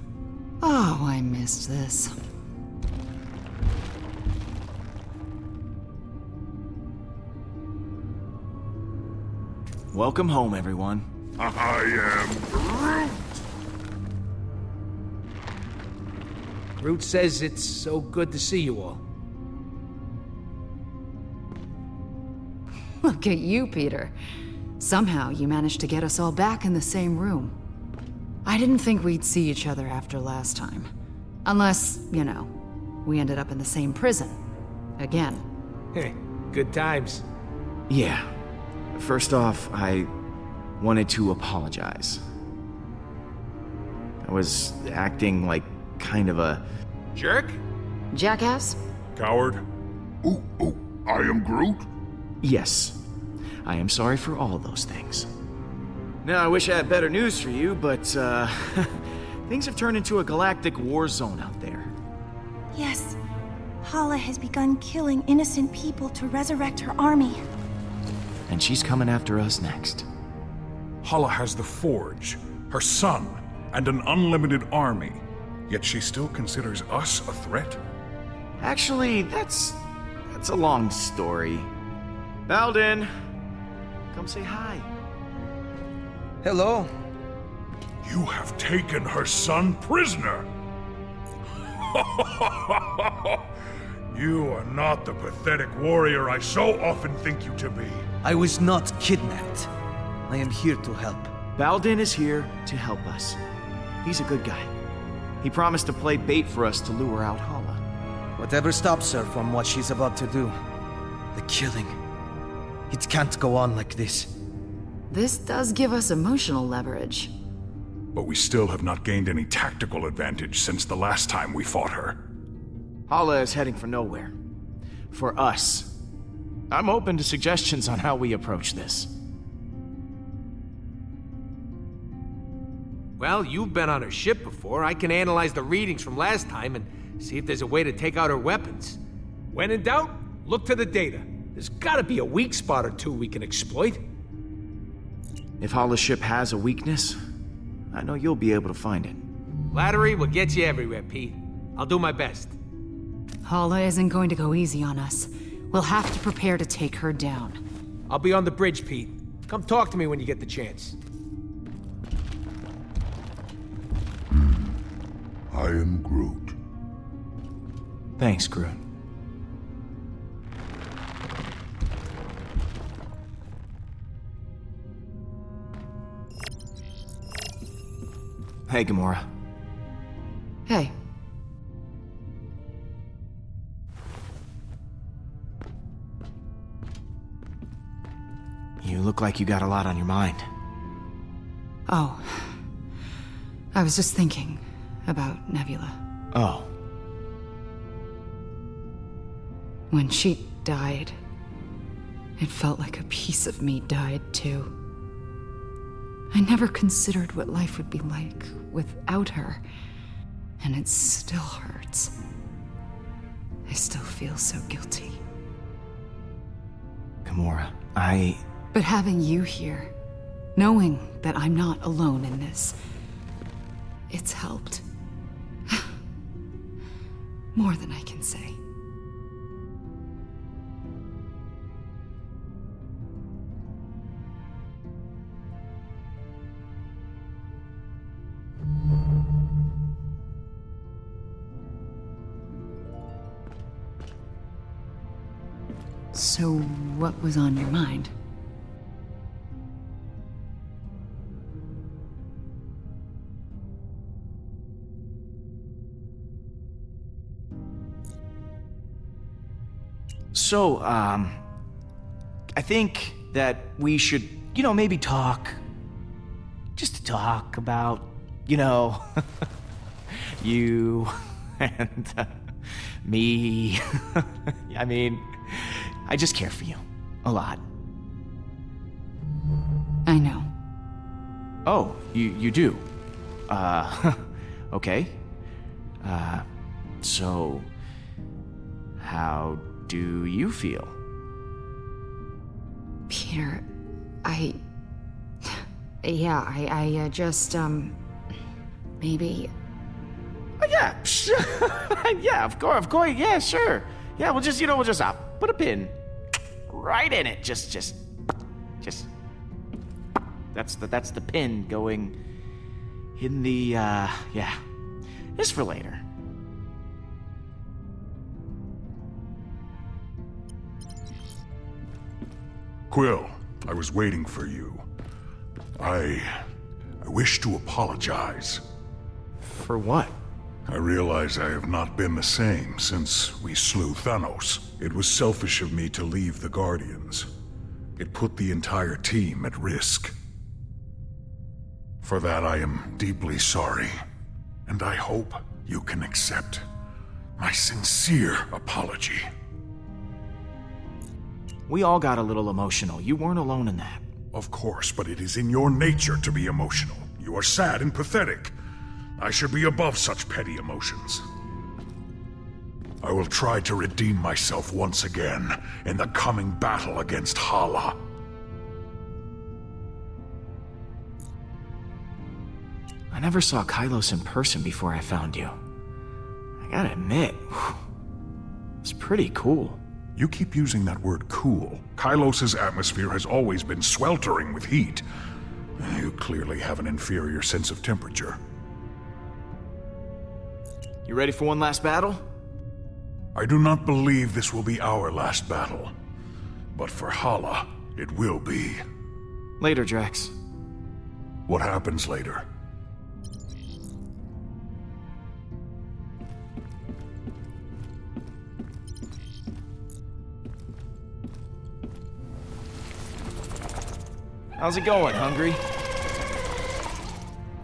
Oh, I missed this. Welcome home, everyone. I am Groot! Groot says it's so good to see you all. Look at you, Peter. Somehow you managed to get us all back in the same room. I didn't think we'd see each other after last time. Unless, you know, we ended up in the same prison. Again. Hey, good times. Yeah. First off, I wanted to apologize. I was acting like kind of a jerk? Jackass? Coward? Ooh, I am Groot? Yes. I am sorry for all of those things. Now, I wish I had better news for you, but, things have turned into a galactic war zone out there. Yes. Hala has begun killing innocent people to resurrect her army. And she's coming after us next. Hala has the Forge, her son, and an unlimited army. Yet she still considers us a threat? Actually, that's a long story. Balden, come say hi. Hello. You have taken her son prisoner! You are not the pathetic warrior I so often think you to be. I was not kidnapped. I am here to help. Baldin is here to help us. He's a good guy. He promised to play bait for us to lure out Hala. Whatever stops her from what she's about to do. The killing. It can't go on like this. This does give us emotional leverage. But we still have not gained any tactical advantage since the last time we fought her. Hala is heading for nowhere. For us. I'm open to suggestions on how we approach this. Well, you've been on her ship before. I can analyze the readings from last time and see if there's a way to take out her weapons. When in doubt, look to the data. There's gotta be a weak spot or two we can exploit. If Hala's ship has a weakness, I know you'll be able to find it. Flattery will get you everywhere, Pete. I'll do my best. Hala isn't going to go easy on us. We'll have to prepare to take her down. I'll be on the bridge, Pete. Come talk to me when you get the chance. I am Groot. Thanks, Groot. Hey, Gamora. Hey. You look like you got a lot on your mind. Oh. I was just thinking about Nebula. Oh. When she died, it felt like a piece of me died too. I never considered what life would be like without her, and it still hurts. I still feel so guilty. Gamora, But having you here, knowing that I'm not alone in this, it's helped. More than I can say. So, what was on your mind? So, I think that we should, maybe talk. Just to talk about, you and me. I mean, I just care for you. A lot. I know. Oh, you do? Okay. So, how do you feel? Peter, I just, maybe... Oh, yeah, sure. Yeah, of course, yeah, sure. Yeah, we'll just put a pin right in it. Just, that's the pin going in the, yeah. Just for later. Quill, I was waiting for you. I wish to apologize. For what? I realize I have not been the same since we slew Thanos. It was selfish of me to leave the Guardians. It put the entire team at risk. For that I am deeply sorry, and I hope you can accept my sincere apology. We all got a little emotional. You weren't alone in that. Of course, but it is in your nature to be emotional. You are sad and pathetic. I should be above such petty emotions. I will try to redeem myself once again in the coming battle against Hala. I never saw Kylos in person before I found you. I gotta admit, it's pretty cool. You keep using that word cool. Kylos' atmosphere has always been sweltering with heat. You clearly have an inferior sense of temperature. You ready for one last battle? I do not believe this will be our last battle. But for Hala, it will be. Later, Drax. What happens later? How's it going, hungry?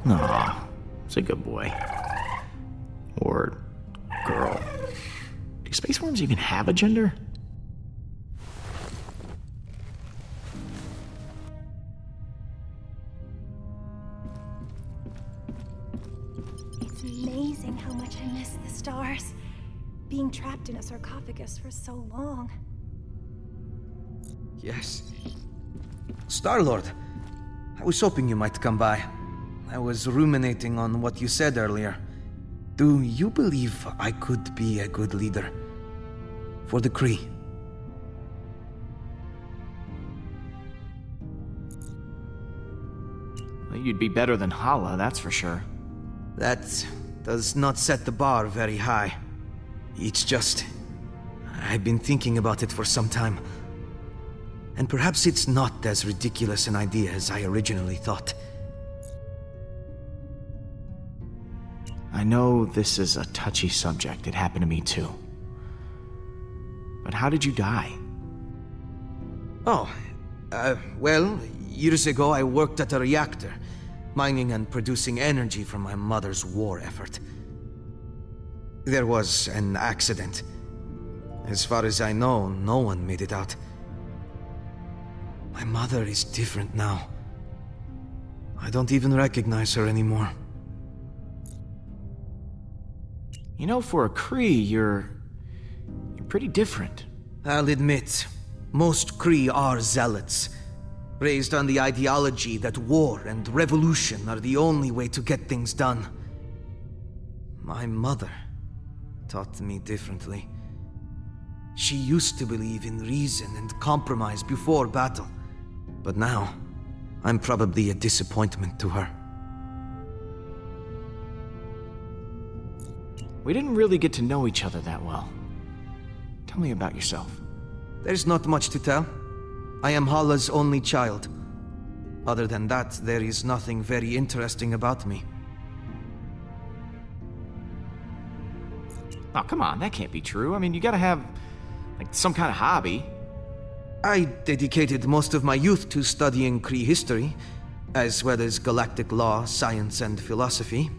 Aw, it's a good boy. Or girl. Do space worms even have a gender? It's amazing how much I miss the stars. Being trapped in a sarcophagus for so long. Yes. Star-Lord, I was hoping you might come by. I was ruminating on what you said earlier. Do you believe I could be a good leader? For the Kree? Well, you'd be better than Hala, that's for sure. That does not set the bar very high. It's just... I've been thinking about it for some time. And perhaps it's not as ridiculous an idea as I originally thought. I know this is a touchy subject. It happened to me too. But how did you die? Oh, well, years ago I worked at a reactor, mining and producing energy from my mother's war effort. There was an accident. As far as I know, no one made it out. My mother is different now. I don't even recognize her anymore. You know, for a Kree, you're pretty different. I'll admit, most Kree are zealots, raised on the ideology that war and revolution are the only way to get things done. My mother taught me differently. She used to believe in reason and compromise before battle. But now, I'm probably a disappointment to her. We didn't really get to know each other that well. Tell me about yourself. There's not much to tell. I am Hala's only child. Other than that, there is nothing very interesting about me. Oh, come on, that can't be true. I mean, you gotta have, like, some kind of hobby. I dedicated most of my youth to studying Kree history, as well as galactic law, science, and philosophy.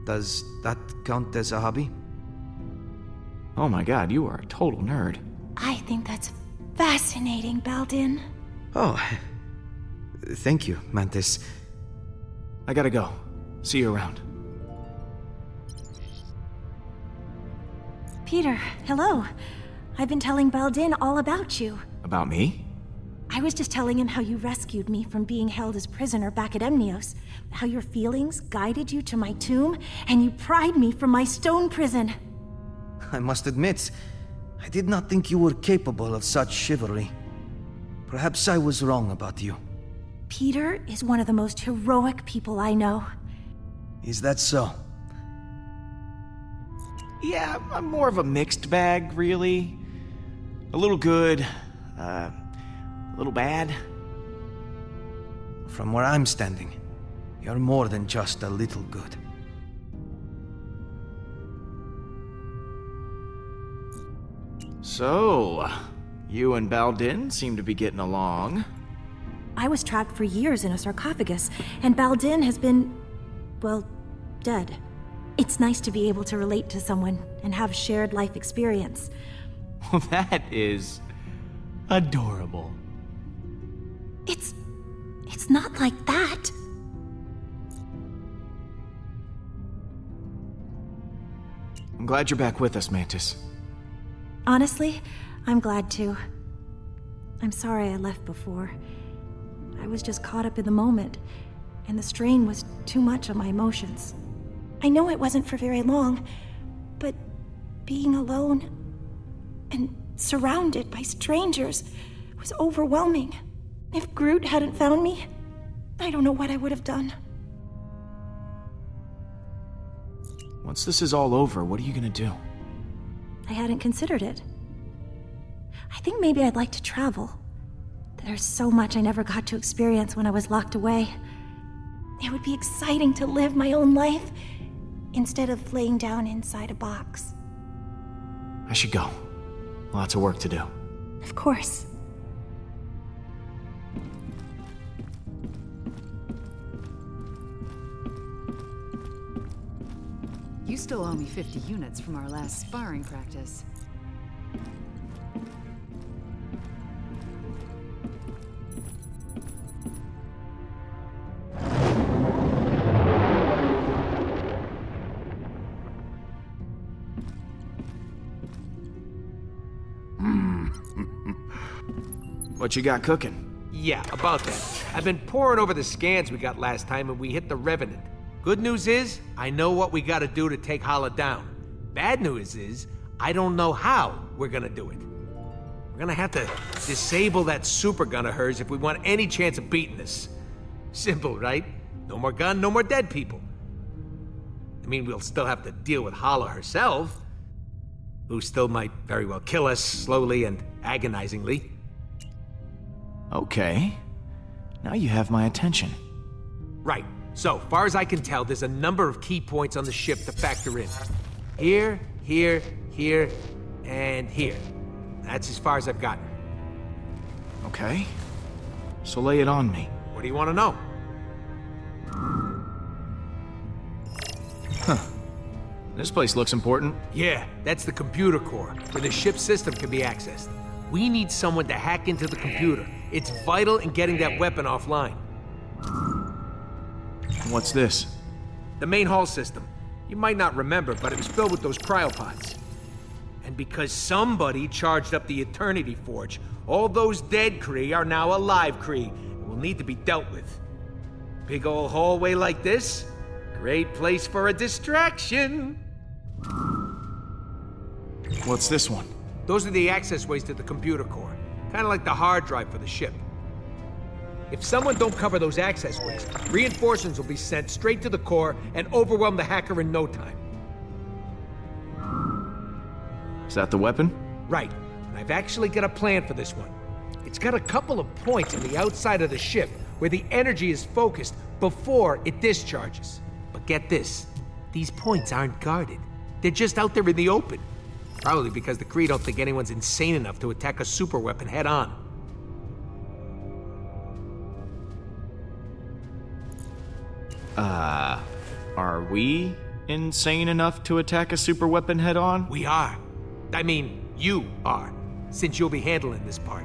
Does that count as a hobby? Oh my god, you are a total nerd. I think that's fascinating, Baldin. Oh, thank you, Mantis. I gotta go. See you around. Peter, hello. I've been telling Baldin all about you. About me? I was just telling him how you rescued me from being held as prisoner back at Emnios, how your feelings guided you to my tomb, and you pried me from my stone prison. I must admit, I did not think you were capable of such chivalry. Perhaps I was wrong about you. Peter is one of the most heroic people I know. Is that so? Yeah, I'm more of a mixed bag, really. A little good, a little bad. From where I'm standing, you're more than just a little good. So, you and Baldin seem to be getting along. I was trapped for years in a sarcophagus, and Baldin has been, well, dead. It's nice to be able to relate to someone and have shared life experience. Well, that is adorable. It's not like that. I'm glad you're back with us, Mantis. Honestly, I'm glad too. I'm sorry I left before. I was just caught up in the moment, and the strain was too much on my emotions. I know it wasn't for very long, but being alone and surrounded by strangers was overwhelming. If Groot hadn't found me, I don't know what I would have done. Once this is all over, what are you gonna do? I hadn't considered it. I think maybe I'd like to travel. There's so much I never got to experience when I was locked away. It would be exciting to live my own life instead of laying down inside a box. I should go. Lots of work to do. Of course. You still owe me 50 units from our last sparring practice. What you got cooking? Yeah, about that. I've been poring over the scans we got last time and we hit the Revenant. Good news is, I know what we gotta do to take Hala down. Bad news is, I don't know how we're gonna do it. We're gonna have to disable that super gun of hers if we want any chance of beating this. Simple, right? No more gun, no more dead people. I mean, we'll still have to deal with Hala herself, who still might very well kill us slowly and agonizingly. Okay. Now you have my attention. Right. So, far as I can tell, there's a number of key points on the ship to factor in. Here, here, here, and here. That's as far as I've gotten. Okay. So lay it on me. What do you want to know? Huh. This place looks important. Yeah, that's the computer core, where the ship's system can be accessed. We need someone to hack into the computer. It's vital in getting that weapon offline. What's this? The main hull system. You might not remember, but it was filled with those cryopods. And because somebody charged up the Eternity Forge, all those dead Kree are now alive Kree, and will need to be dealt with. Big old hallway like this? Great place for a distraction. What's this one? Those are the access ways to the computer core. Kind of like the hard drive for the ship. If someone don't cover those access ways, reinforcements will be sent straight to the core and overwhelm the hacker in no time. Is that the weapon? Right. And I've actually got a plan for this one. It's got a couple of points on the outside of the ship where the energy is focused before it discharges. But get this, these points aren't guarded. They're just out there in the open. Probably because the Kree don't think anyone's insane enough to attack a superweapon head-on. Are we insane enough to attack a superweapon head-on? We are. I mean, you are, since you'll be handling this part.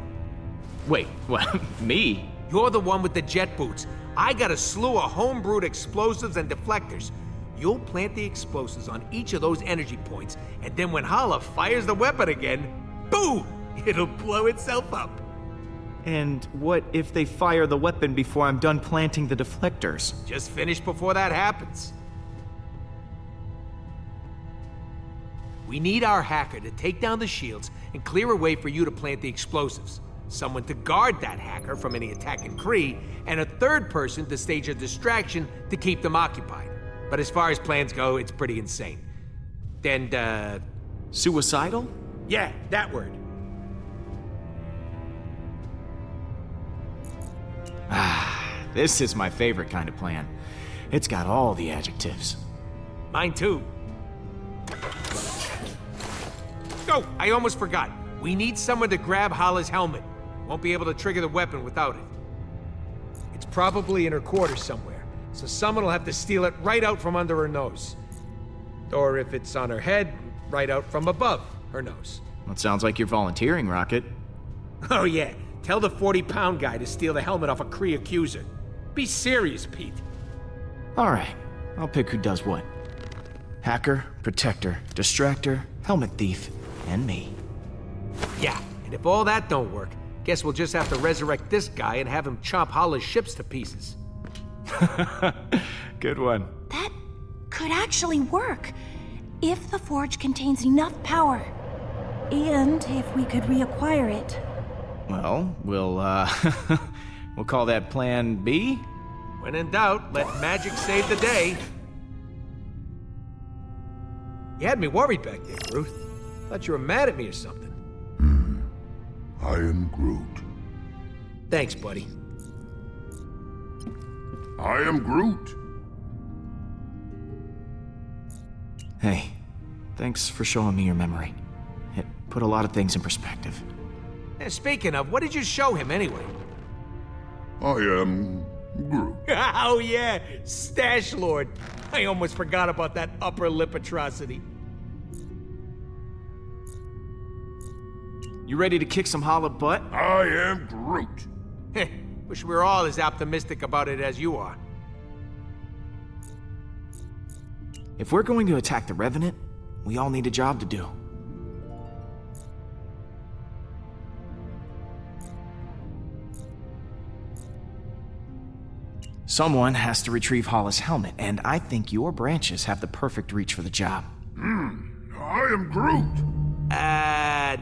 Wait, what? Me? You're the one with the jet boots. I got a slew of homebrewed explosives and deflectors. You'll plant the explosives on each of those energy points, and then when Hala fires the weapon again, boom! It'll blow itself up. And what if they fire the weapon before I'm done planting the deflectors? Just finish before that happens. We need our hacker to take down the shields and clear a way for you to plant the explosives. Someone to guard that hacker from any attacking Kree, and a third person to stage a distraction to keep them occupied. But as far as plans go, it's pretty insane. And, Suicidal? yeah, that word. This is my favorite kind of plan. It's got all the adjectives. Mine too. Oh, I almost forgot. We need someone to grab Hala's helmet. Won't be able to trigger the weapon without it. It's probably in her quarters somewhere, so someone will have to steal it right out from under her nose. Or if it's on her head, right out from above her nose. That sounds like you're volunteering, Rocket. Oh yeah, tell the 40-pound guy to steal the helmet off a Kree accuser. Be serious, Pete. All right, I'll pick who does what. Hacker, protector, distractor, helmet thief, and me. Yeah, and if all that don't work, guess we'll just have to resurrect this guy and have him chomp Hala's ships to pieces. Good one. That could actually work, if the forge contains enough power. And if we could reacquire it. Well, we'll call that Plan B? When in doubt, let magic save the day. You had me worried back there, Groot. Thought you were mad at me or something. I am Groot. Thanks, buddy. I am Groot. Hey, thanks for showing me your memory. It put a lot of things in perspective. And speaking of, what did you show him anyway? I am Groot. Oh yeah, Stash Lord. I almost forgot about that upper lip atrocity. You ready to kick some Hala butt? I am Groot. Wish we were all as optimistic about it as you are. If we're going to attack the Revenant, we all need a job to do. Someone has to retrieve Hala's helmet, and I think your branches have the perfect reach for the job. I am Groot.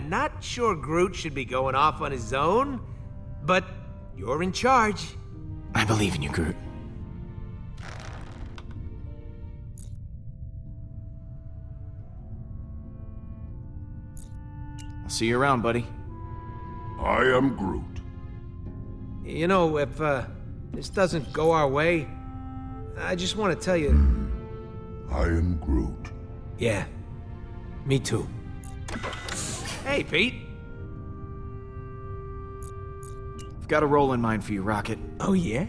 Not sure Groot should be going off on his own, but you're in charge. I believe in you, Groot. I'll see you around, buddy. I am Groot. You know, if this doesn't go our way, I just want to tell you... I am Groot. Yeah, me too. Hey, Pete. I've got a role in mind for you, Rocket. Oh, yeah?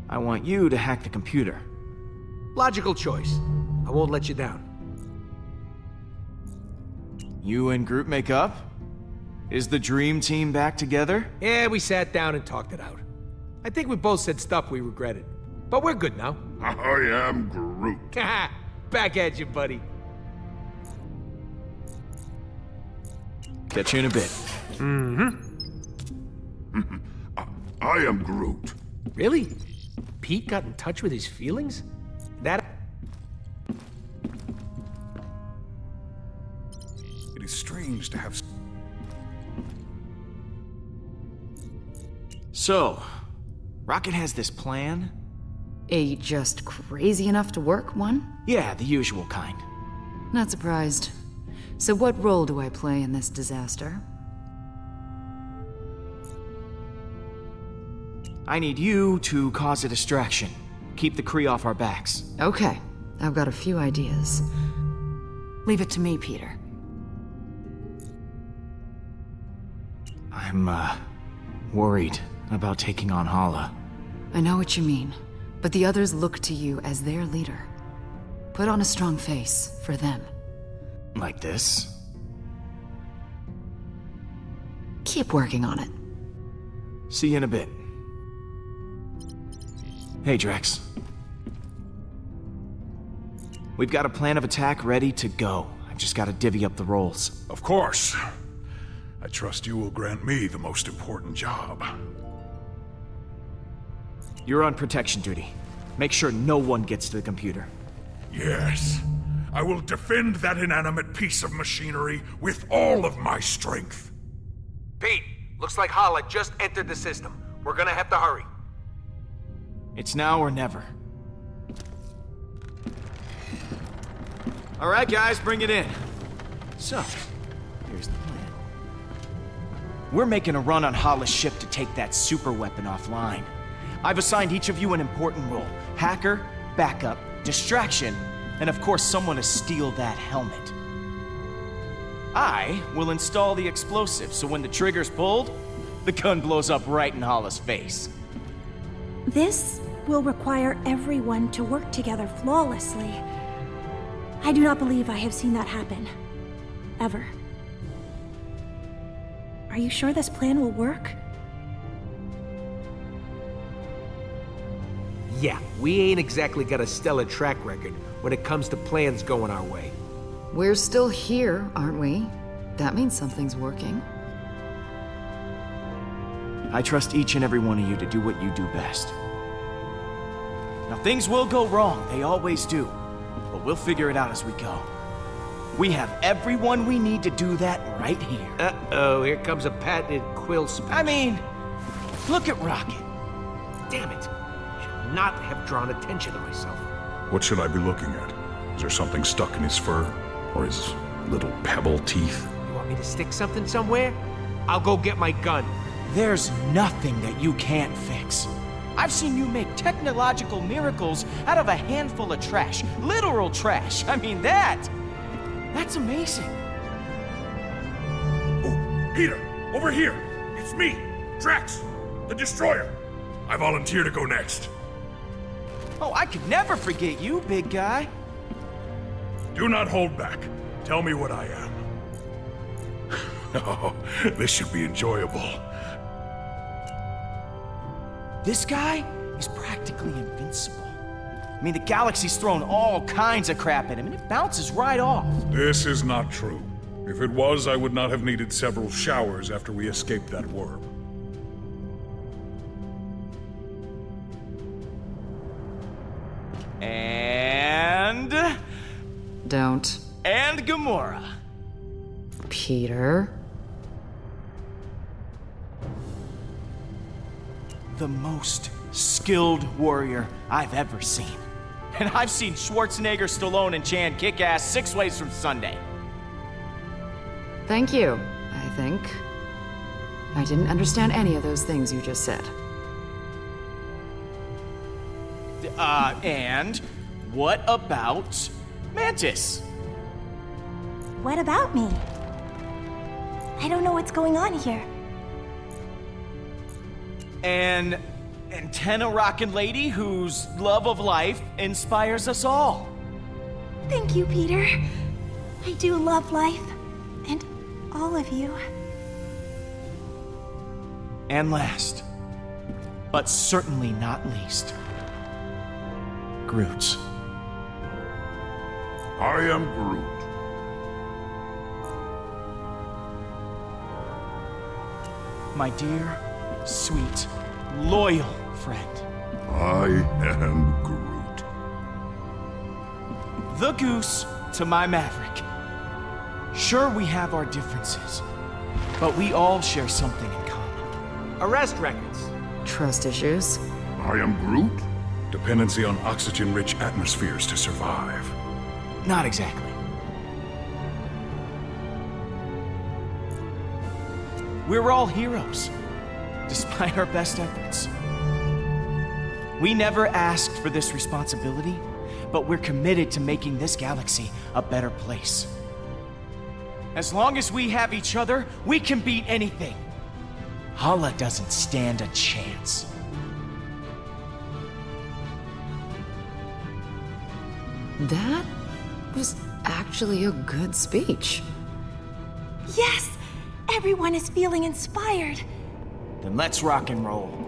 I want you to hack the computer. Logical choice. I won't let you down. You and Groot make up? Is the dream team back together? Yeah, we sat down and talked it out. I think we both said stuff we regretted. But we're good now. I am Groot. Back at you, buddy. Catch you in a bit. I am Groot. Really? Pete got in touch with his feelings? That... It is strange to have... So, Rocket has this plan? A just crazy enough to work one? Yeah, the usual kind. Not surprised. So what role do I play in this disaster? I need you to cause a distraction. Keep the Kree off our backs. Okay, I've got a few ideas. Leave it to me, Peter. I'm, worried about taking on Hala. I know what you mean, but the others look to you as their leader. Put on a strong face for them. Like this? Keep working on it. See you in a bit. Hey, Drax. We've got a plan of attack ready to go. I've just got to divvy up the roles. Of course. I trust you will grant me the most important job. You're on protection duty. Make sure no one gets to the computer. Yes. I will defend that inanimate piece of machinery with all of my strength. Pete, looks like Hala just entered the system. We're gonna have to hurry. It's now or never. All right, guys, bring it in. So, here's the plan. We're making a run on Hala's ship to take that super weapon offline. I've assigned each of you an important role. Hacker, backup, distraction, and of course someone to steal that helmet. I will install the explosive, so when the trigger's pulled, the gun blows up right in Hala's face. This will require everyone to work together flawlessly. I do not believe I have seen that happen. Ever. Are you sure this plan will work? Yeah, we ain't exactly got a stellar track record when it comes to plans going our way. We're still here, aren't we? That means something's working. I trust each and every one of you to do what you do best. Now, things will go wrong, they always do. But we'll figure it out as we go. We have everyone we need to do that right here. Uh-oh, here comes a patented quill speech. I mean, look at Rocket. Damn it. Should not have drawn attention to myself. What should I be looking at? Is there something stuck in his fur? Or his little pebble teeth? You want me to stick something somewhere? I'll go get my gun. There's nothing that you can't fix. I've seen you make technological miracles out of a handful of trash. Literal trash. I mean, that's amazing. Oh, Peter, over here. It's me, Drax, the Destroyer. I volunteer to go next. Oh, I could never forget you, big guy. Do not hold back. Tell me what I am. Oh, this should be enjoyable. This guy is practically invincible. I mean, the galaxy's thrown all kinds of crap at him, and it bounces right off. This is not true. If it was, I would not have needed several showers after we escaped that worm. And... Don't. And Gamora. Peter? The most skilled warrior I've ever seen. And I've seen Schwarzenegger, Stallone, and Chan kick ass 6 ways from Sunday. Thank you, I think. I didn't understand any of those things you just said. And what about Mantis? What about me? I don't know what's going on here. An antenna rockin' lady whose love of life inspires us all. Thank you, Peter. I do love life. And all of you. And last, but certainly not least, Groot. I am Groot. My dear, sweet, loyal friend. I am Groot. The goose to my Maverick. Sure, we have our differences, but we all share something in common. Arrest records. Trust issues? I am Groot. Dependency on oxygen-rich atmospheres to survive. Not exactly. We're all heroes, despite our best efforts. We never asked for this responsibility, but we're committed to making this galaxy a better place. As long as we have each other, we can beat anything. Hala doesn't stand a chance. That was actually a good speech. Yes! Everyone is feeling inspired. Then let's rock and roll.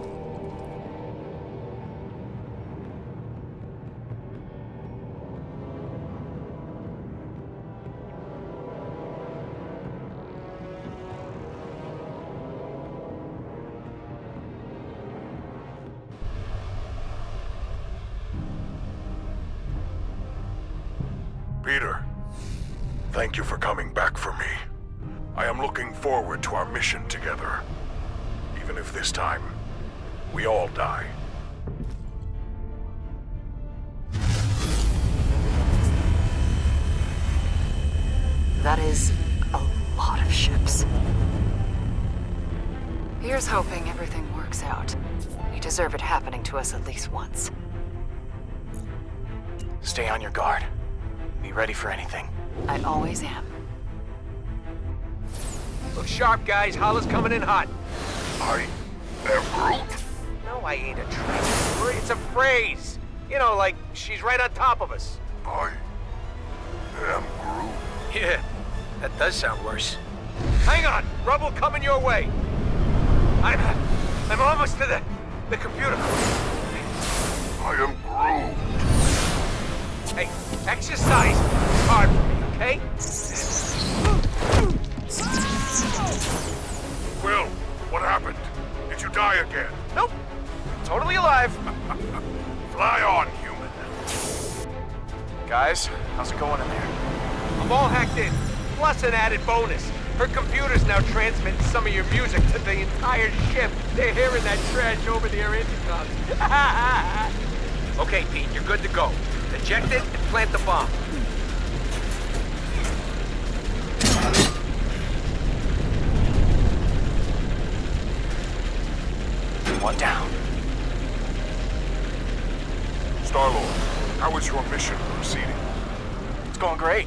Peter, thank you for coming back for me. I am looking forward to our mission together. Even if this time, we all die. That is a lot of ships. Here's hoping everything works out. We deserve it happening to us at least once. Stay on your guard. Be ready for anything. I always am. Look sharp, guys. Hala's coming in hot. I am Groot. No, I ain't a traitor. It's a phrase. You know, like, she's right on top of us. I am Groot. Yeah, that does sound worse. Hang on! Rubble coming your way! I'm almost to the computer. I am Groot. Hey, exercise is hard for me, okay? Will, what happened? Did you you die again? Nope. Totally alive. Fly on, human. Guys, how's it going in there? I'm all hacked in, plus an added bonus. Her computer's now transmitting some of your music to the entire ship. They're hearing that trash over their intercoms. Okay, Pete, you're good to go. Eject it and plant the bomb. One down. Star-Lord, how is your mission proceeding? It's going great.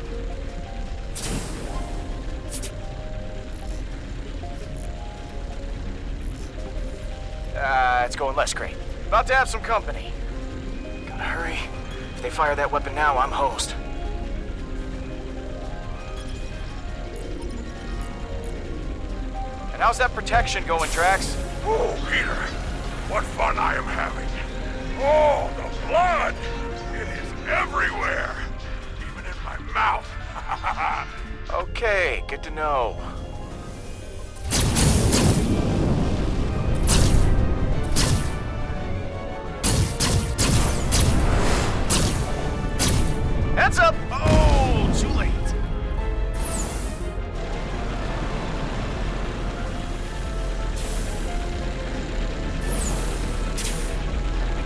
It's going less great. About to have some company. Gotta hurry. If they fire that weapon now, I'm host. And how's that protection going, Drax? Oh, Peter, what fun I am having. Oh, the blood! It is everywhere, even in my mouth. Okay, good to know. Heads up! Oh, too late.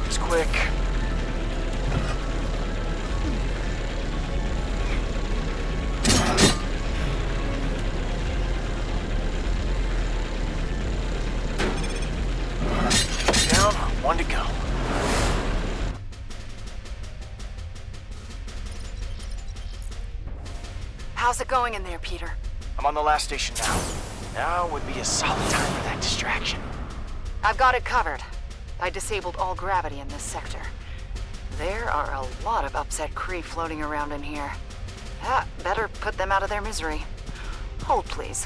It's quick. Down, one to go. How's it going in there, Peter? I'm on the last station now. Now would be a solid time for that distraction. I've got it covered. I disabled all gravity in this sector. There are a lot of upset Kree floating around in here. Better put them out of their misery. Hold, please.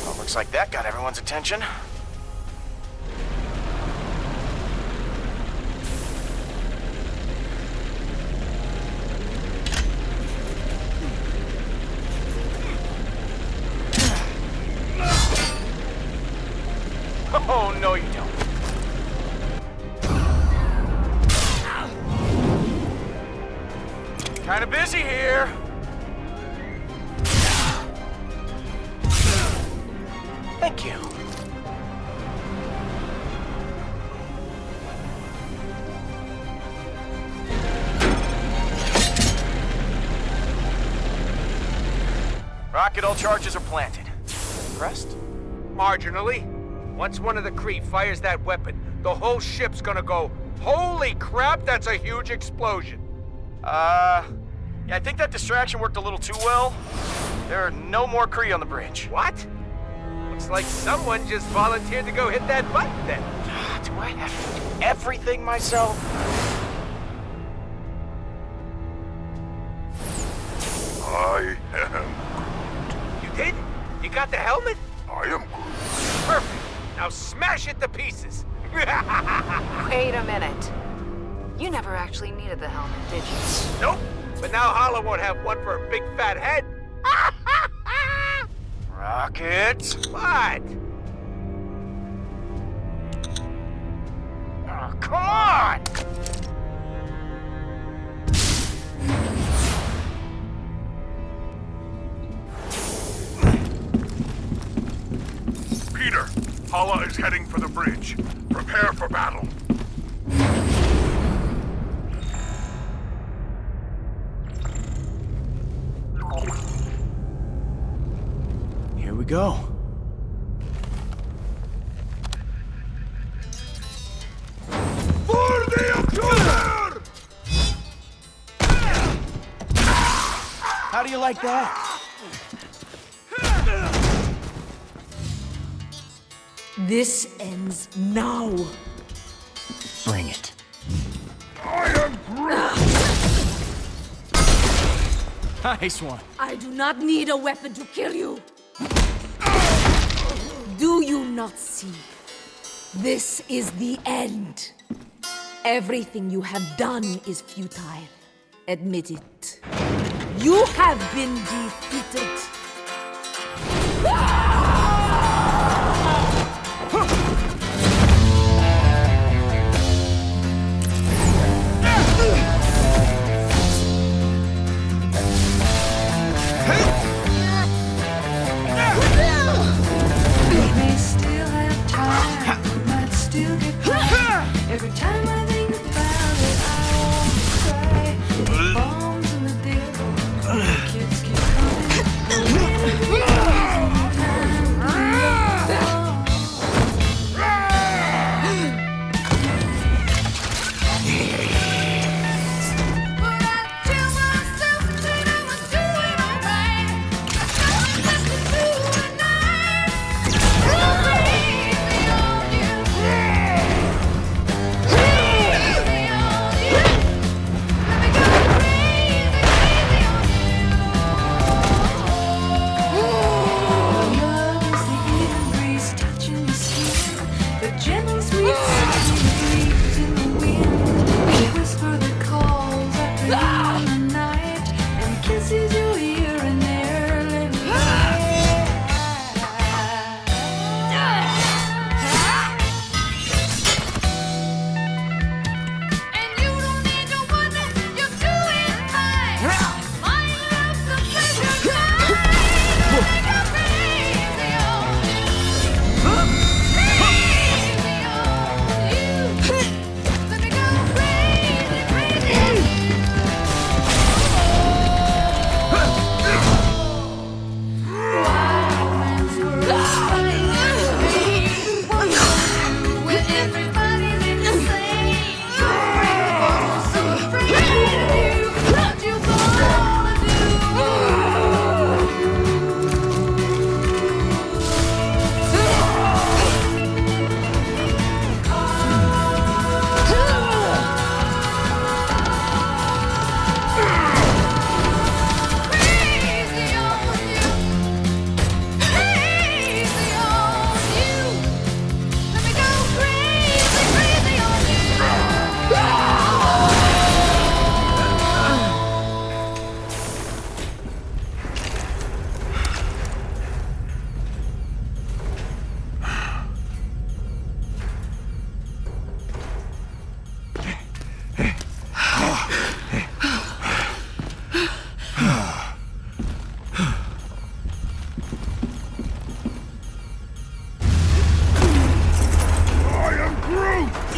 Well, looks like that got everyone's attention. Oh, no you don't. Kinda busy here. Thank you. Rocket, all charges are planted. Impressed? Marginally. Once one of the Kree fires that weapon, the whole ship's gonna go, holy crap, that's a huge explosion. Yeah, I think that distraction worked a little too well. There are no more Kree on the bridge. What? Looks like someone just volunteered to go hit that button then. Do I have to do everything myself? I am You did? You got the helmet? I am Groot. Perfect. Now smash it to pieces. Wait a minute. You never actually needed the helmet, did you? Nope. But now Hala won't have one for a big fat head. Rocket! What? Oh, come on! Peter, Hala is heading for the bridge. Prepare for battle. Here we go. For the intruder! How do you like that? This ends now. Bring it. I am Groot! Nice one. I do not need a weapon to kill you. Do you not see? This is the end. Everything you have done is futile. Admit it. You have been defeated. The gentle sweet sound breathes in the wind. A whisper that calls after you in the night and kisses your ear and there, let me and you don't need to wonder, you're doing fine. My love's a pleasure kind. Like a crazy on you. Crazy on you. Let me go crazy, crazy. Wild romance world, fighting every day. When everybody's insane. So brave, so afraid of you. What you gonna Crazy on you. Crazy on you. Let me go crazy, crazy on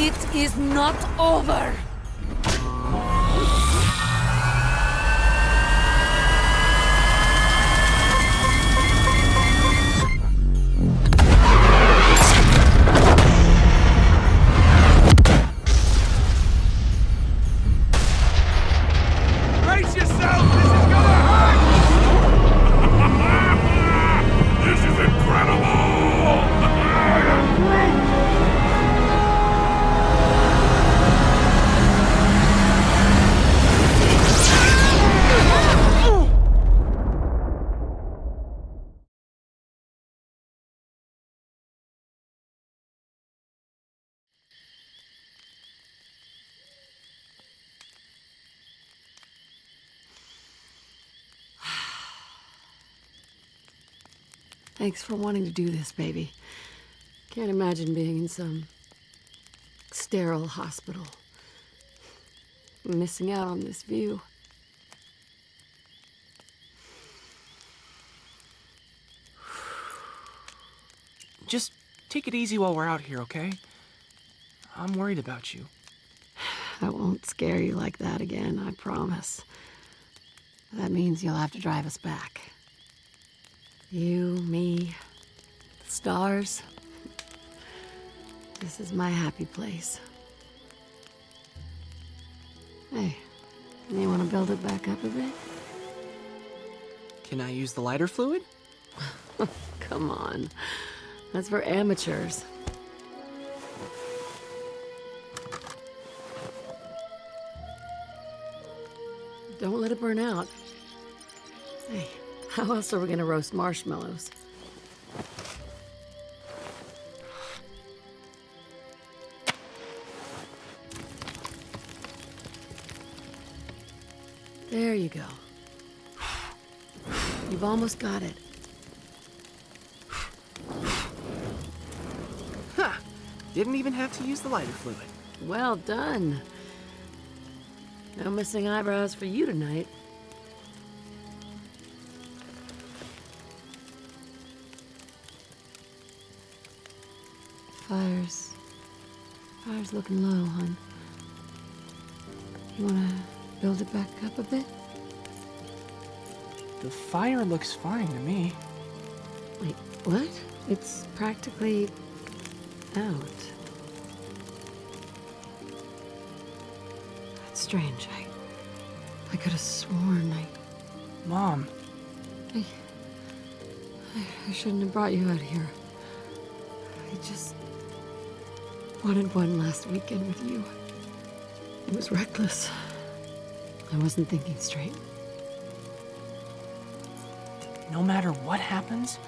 It is not over. Brace yourself! This is gonna hurt! This is incredible! I am Groot! Thanks for wanting to do this, baby. Can't imagine being in some sterile hospital. Missing out on this view. Just take it easy while we're out here, okay? I'm worried about you. I won't scare you like that again, I promise. That means you'll have to drive us back. You, me, the stars. This is my happy place. Hey, you want to build it back up a bit? Can I use the lighter fluid? Come on. That's for amateurs. Don't let it burn out. Hey, how else are we gonna roast marshmallows? There you go. You've almost got it. Huh. Didn't even have to use the lighter fluid. Well done. No missing eyebrows for you tonight. Fire's looking low, hon. You wanna build it back up a bit? The fire looks fine to me. Wait, what? It's practically out. That's strange. I could have sworn Mom. I shouldn't have brought you out here. I just wanted one last weekend with you. It was reckless. I wasn't thinking straight. No matter what happens,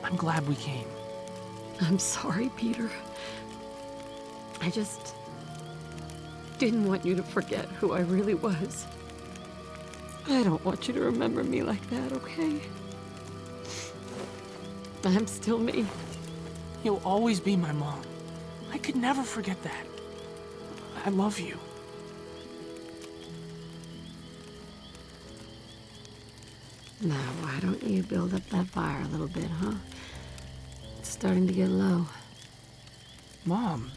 I'm glad we came. I'm sorry, Peter. I just didn't want you to forget who I really was. I don't want you to remember me like that, okay? I'm still me. You'll always be my mom. I could never forget that. I love you. Now, why don't you build up that fire a little bit, huh? It's starting to get low. Mom.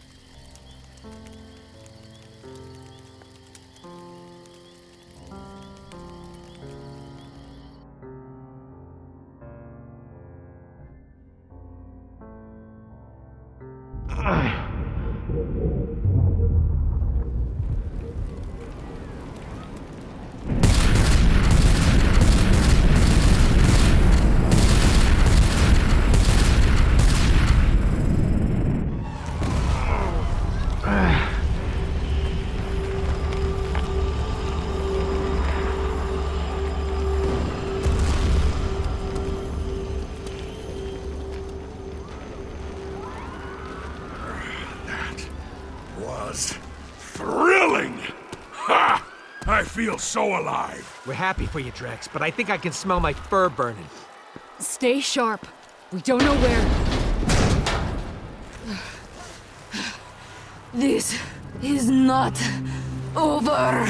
Was thrilling! Ha! I feel so alive. We're happy for you, Drex, but I think I can smell my fur burning. Stay sharp. We don't know where. This is not over.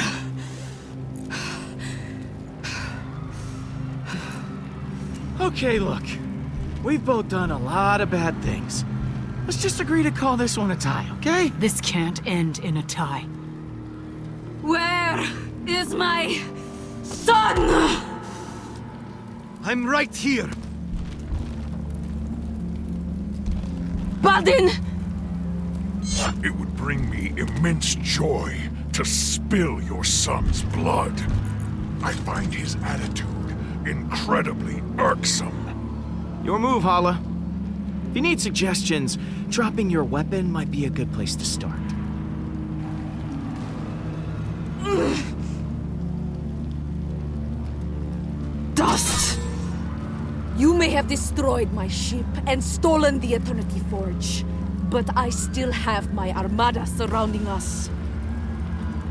Okay, look. We've both done a lot of bad things. Let's just agree to call this one a tie, okay? This can't end in a tie. Where is my son? I'm right here. Baldin! It would bring me immense joy to spill your son's blood. I find his attitude incredibly irksome. Your move, Hala. If you need suggestions, dropping your weapon might be a good place to start. Dust! You may have destroyed my ship and stolen the Eternity Forge, but I still have my armada surrounding us.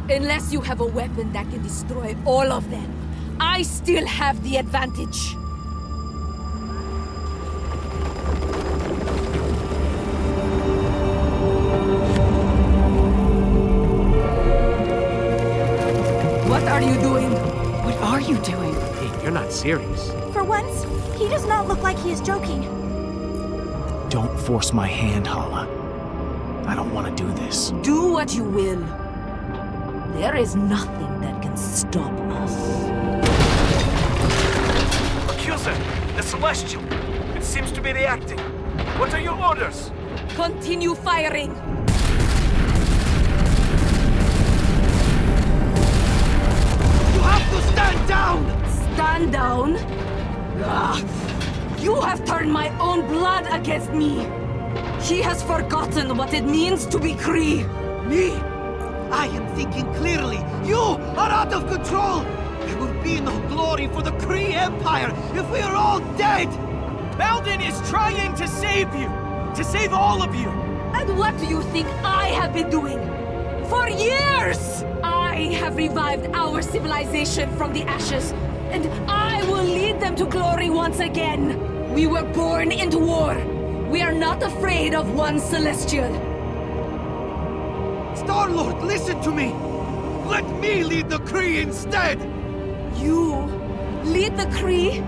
Unless you have a weapon that can destroy all of them, I still have the advantage. What are you doing? What are you doing? Hey, you're not serious. For once, he does not look like he is joking. Don't force my hand, Hala. I don't want to do this. Do what you will. There is nothing that can stop us. Accuser, the Celestial. It seems to be reacting. What are your orders? Continue firing! You have to stand down! Stand down? You have turned my own blood against me! He has forgotten what it means to be Kree! Me? I am thinking clearly. You are out of control! There will be no glory for the Kree Empire if we are all dead! Baldin is trying to save you! To save all of you! And what do you think I have been doing? For years! I have revived our civilization from the ashes, and I will lead them to glory once again! We were born into war! We are not afraid of one Celestial! Star-Lord, listen to me! Let me lead the Kree instead! You lead the Kree?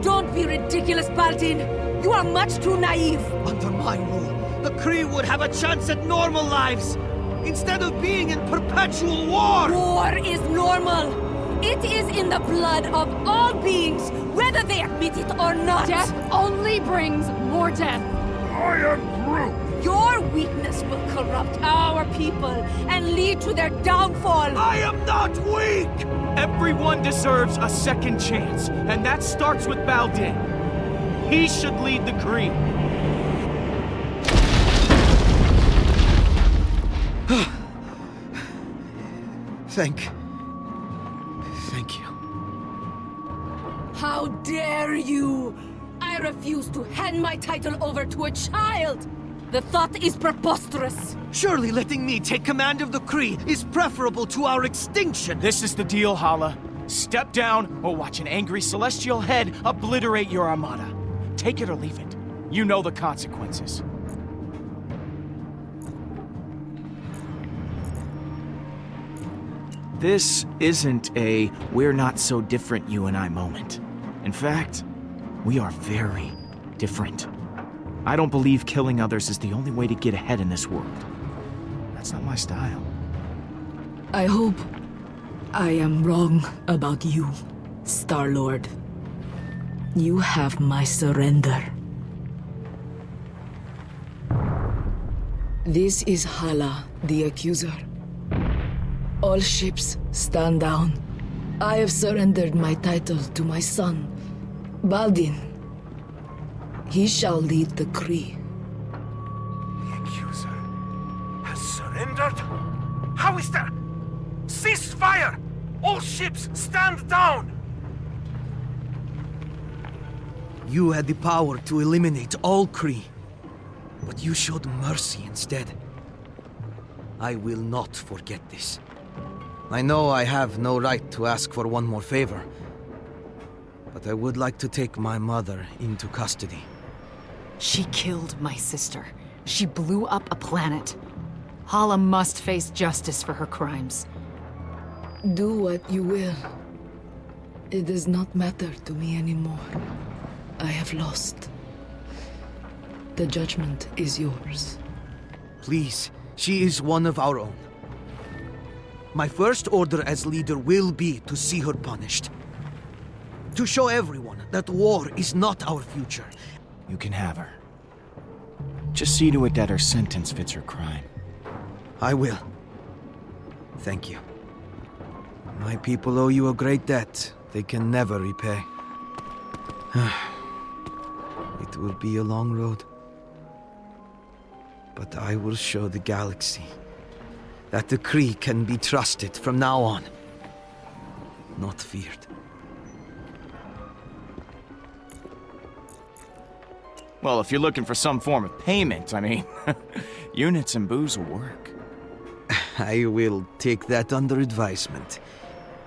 Don't be ridiculous, Baldin! You are much too naive! Under my rule, the Kree would have a chance at normal lives, instead of being in perpetual war! War is normal! It is in the blood of all beings, whether they admit it or not! Death only brings more death! I am Groot! Your weakness will corrupt our people and lead to their downfall! I am not weak! Everyone deserves a second chance, and that starts with Baldin. He should lead the Kree. Thank you. How dare you! I refuse to hand my title over to a child! The thought is preposterous. Surely letting me take command of the Kree is preferable to our extinction! This is the deal, Hala. Step down or watch an angry celestial head obliterate your armada. Take it or leave it. You know the consequences. This isn't a we're not so different you and I moment. In fact, we are very different. I don't believe killing others is the only way to get ahead in this world. That's not my style. I hope I am wrong about you, Star-Lord. You have my surrender. This is Hala, the Accuser. All ships, stand down. I have surrendered my title to my son, Baldin. He shall lead the Kree. The Accuser has surrendered? How is that? Cease fire! All ships, stand down! You had the power to eliminate all Kree, but you showed mercy instead. I will not forget this. I know I have no right to ask for one more favor, but I would like to take my mother into custody. She killed my sister. She blew up a planet. Hala must face justice for her crimes. Do what you will. It does not matter to me anymore. I have lost. The judgment is yours. Please, she is one of our own. My first order as leader will be to see her punished. To show everyone that war is not our future. You can have her. Just see to it that her sentence fits her crime. I will. Thank you. My people owe you a great debt they can never repay. It will be a long road. But I will show the galaxy that the Kree can be trusted from now on. Not feared. Well, if you're looking for some form of payment, I mean, units and booze will work. I will take that under advisement.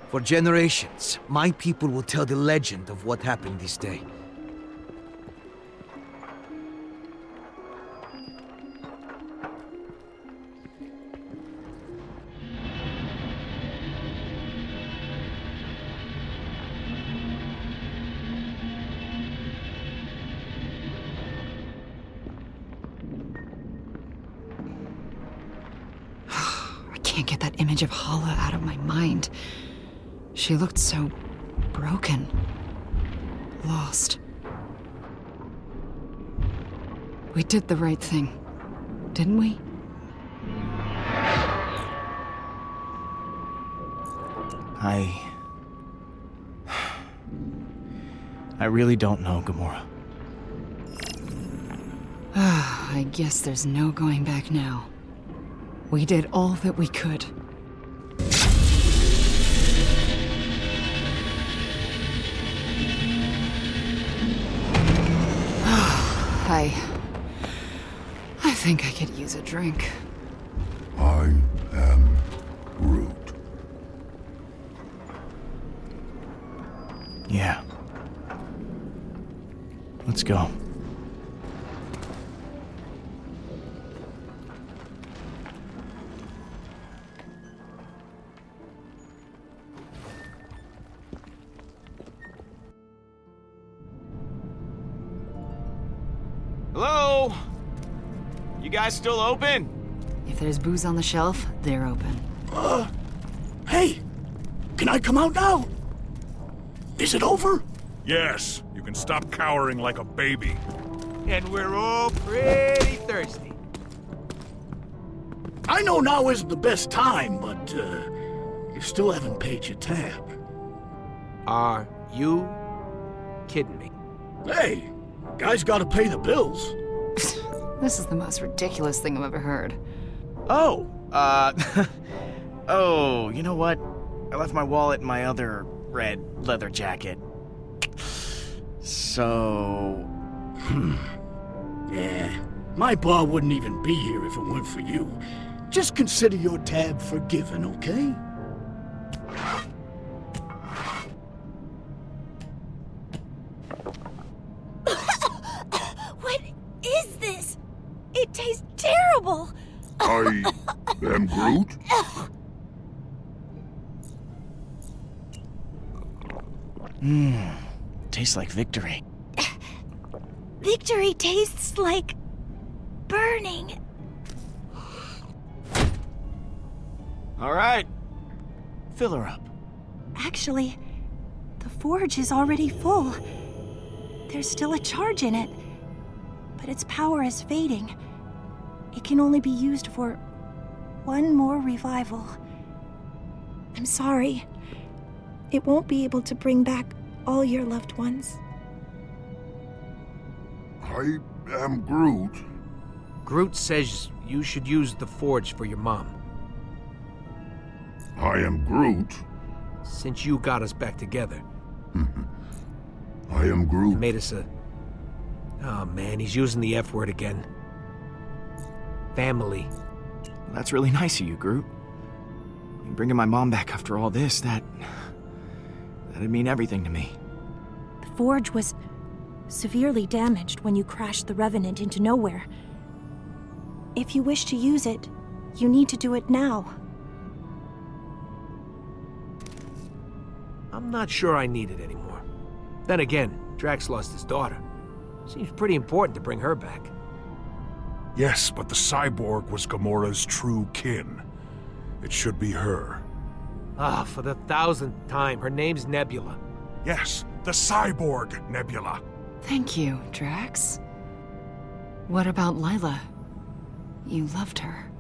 For generations, my people will tell the legend of what happened this day. I can't get that image of Hala out of my mind. She looked so broken. Lost. We did the right thing, didn't we? I really don't know, Gamora. I guess there's no going back now. We did all that we could. I think I could use a drink. I am Groot. Yeah. Let's go. Hello? You guys still open? If there's booze on the shelf, they're open. Hey! Can I come out now? Is it over? Yes, you can stop cowering like a baby. And we're all pretty thirsty. I know now isn't the best time, but, you still haven't paid your tab. Are you kidding me? Hey, guys gotta pay the bills. This is the most ridiculous thing I've ever heard. Oh, oh, you know what? I left my wallet in my other red leather jacket. So... Yeah, My pa wouldn't even be here if it weren't for you. Just consider your tab forgiven, okay? What is this? It tastes terrible! I am Groot? Tastes like victory. Victory tastes like burning. All right. Fill her up. Actually, the forge is already full. There's still a charge in it, but its power is fading. It can only be used for one more revival. I'm sorry. It won't be able to bring back all your loved ones. I am Groot. Groot says you should use the forge for your mom. I am Groot. Since you got us back together. I am Groot. It made us a... Oh man, he's using the F word again. Family. Well, that's really nice of you, Groot. Bringing my mom back after all this, that'd mean everything to me. The forge was severely damaged when you crashed the Revenant into nowhere. If you wish to use it, you need to do it now. I'm not sure I need it anymore. Then again, Drax lost his daughter. Seems pretty important to bring her back. Yes, but the cyborg was Gamora's true kin. It should be her. Ah, for the 1000th time, her name's Nebula. Yes, the cyborg Nebula. Thank you, Drax. What about Lila? You loved her.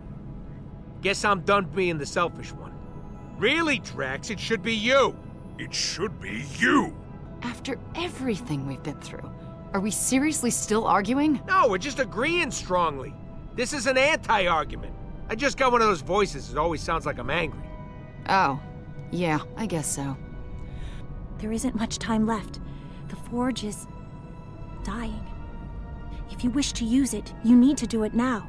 Guess I'm done being the selfish one. Really, Drax, it should be you. It should be you. After everything we've been through, are we seriously still arguing? No, we're just agreeing strongly. This is an anti-argument. I just got one of those voices that always sounds like I'm angry. Oh, yeah, I guess so. There isn't much time left. The forge is dying. If you wish to use it, you need to do it now.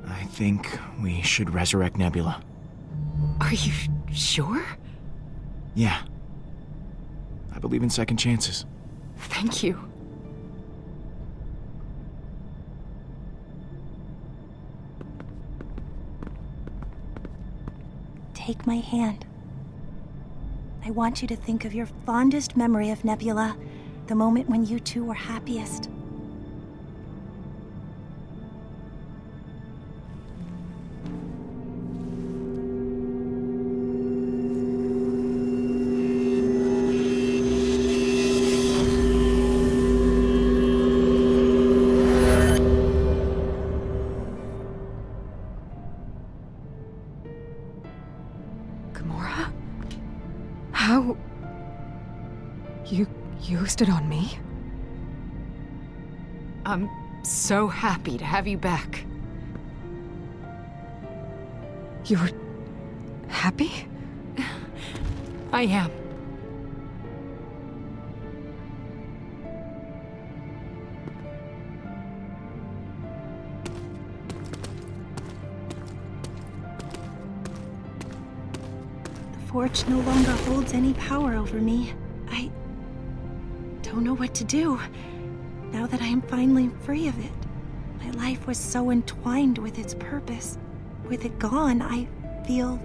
I think we should resurrect Nebula. Are you sure? Yeah. I believe in second chances. Thank you. Take my hand. I want you to think of your fondest memory of Nebula, the moment when you two were happiest. Gamora? How... You used it on me? I'm so happy to have you back. You're... happy? I am. The forge no longer holds any power over me. I don't know what to do, now that I am finally free of it. My life was so entwined with its purpose. With it gone, I feel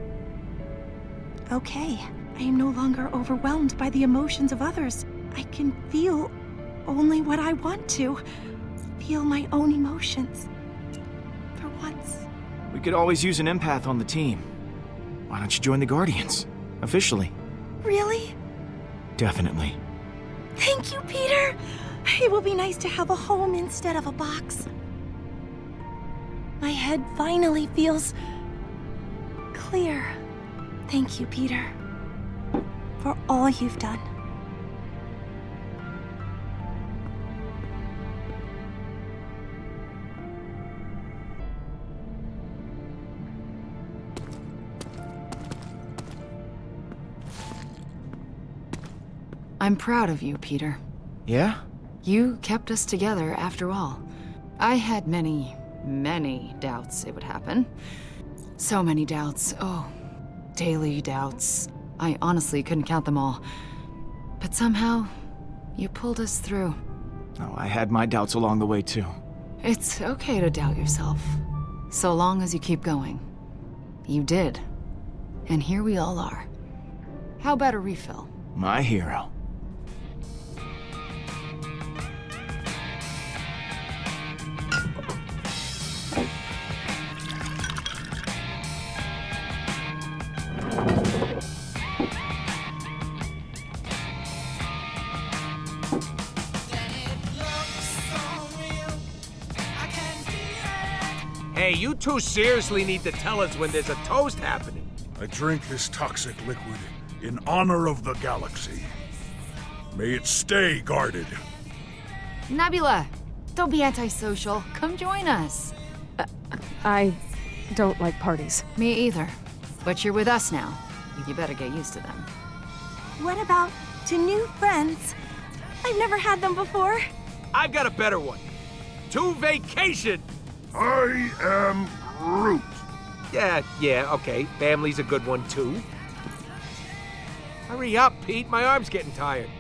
okay. I am no longer overwhelmed by the emotions of others. I can feel only what I want to. Feel my own emotions. For once. We could always use an empath on the team. Why don't you join the Guardians? Officially. Really? Definitely. Thank you, Peter! It will be nice to have a home instead of a box. My head finally feels clear. Thank you, Peter, for all you've done. I'm proud of you, Peter. Yeah? You kept us together after all. I had many, many doubts it would happen. So many doubts. Oh, daily doubts. I honestly couldn't count them all. But somehow, you pulled us through. Oh, I had my doubts along the way, too. It's okay to doubt yourself, so long as you keep going. You did. And here we all are. How about a refill? My hero. Hey, you two seriously need to tell us when there's a toast happening. I drink this toxic liquid in honor of the galaxy. May it stay guarded. Nebula, don't be antisocial. Come join us. I don't like parties. Me either. But you're with us now. You better get used to them. What about to new friends? I've never had them before. I've got a better one. To vacation! I am Groot. Yeah, okay. Family's a good one, too. Hurry up, Pete. My arm's getting tired.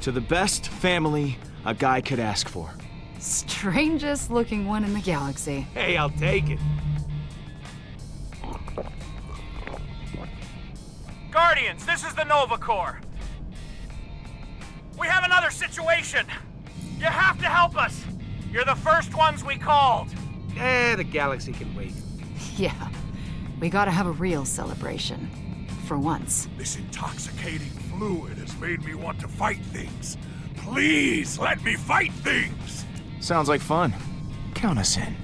To the best family a guy could ask for. Strangest looking one in the galaxy. Hey, I'll take it. Guardians, this is the Nova Corps. We have another situation. You have to help us. You're the first ones we called. The galaxy can wait. Yeah, we gotta have a real celebration. For once. This intoxicating fluid has made me want to fight things. Please let me fight things! Sounds like fun. Count us in.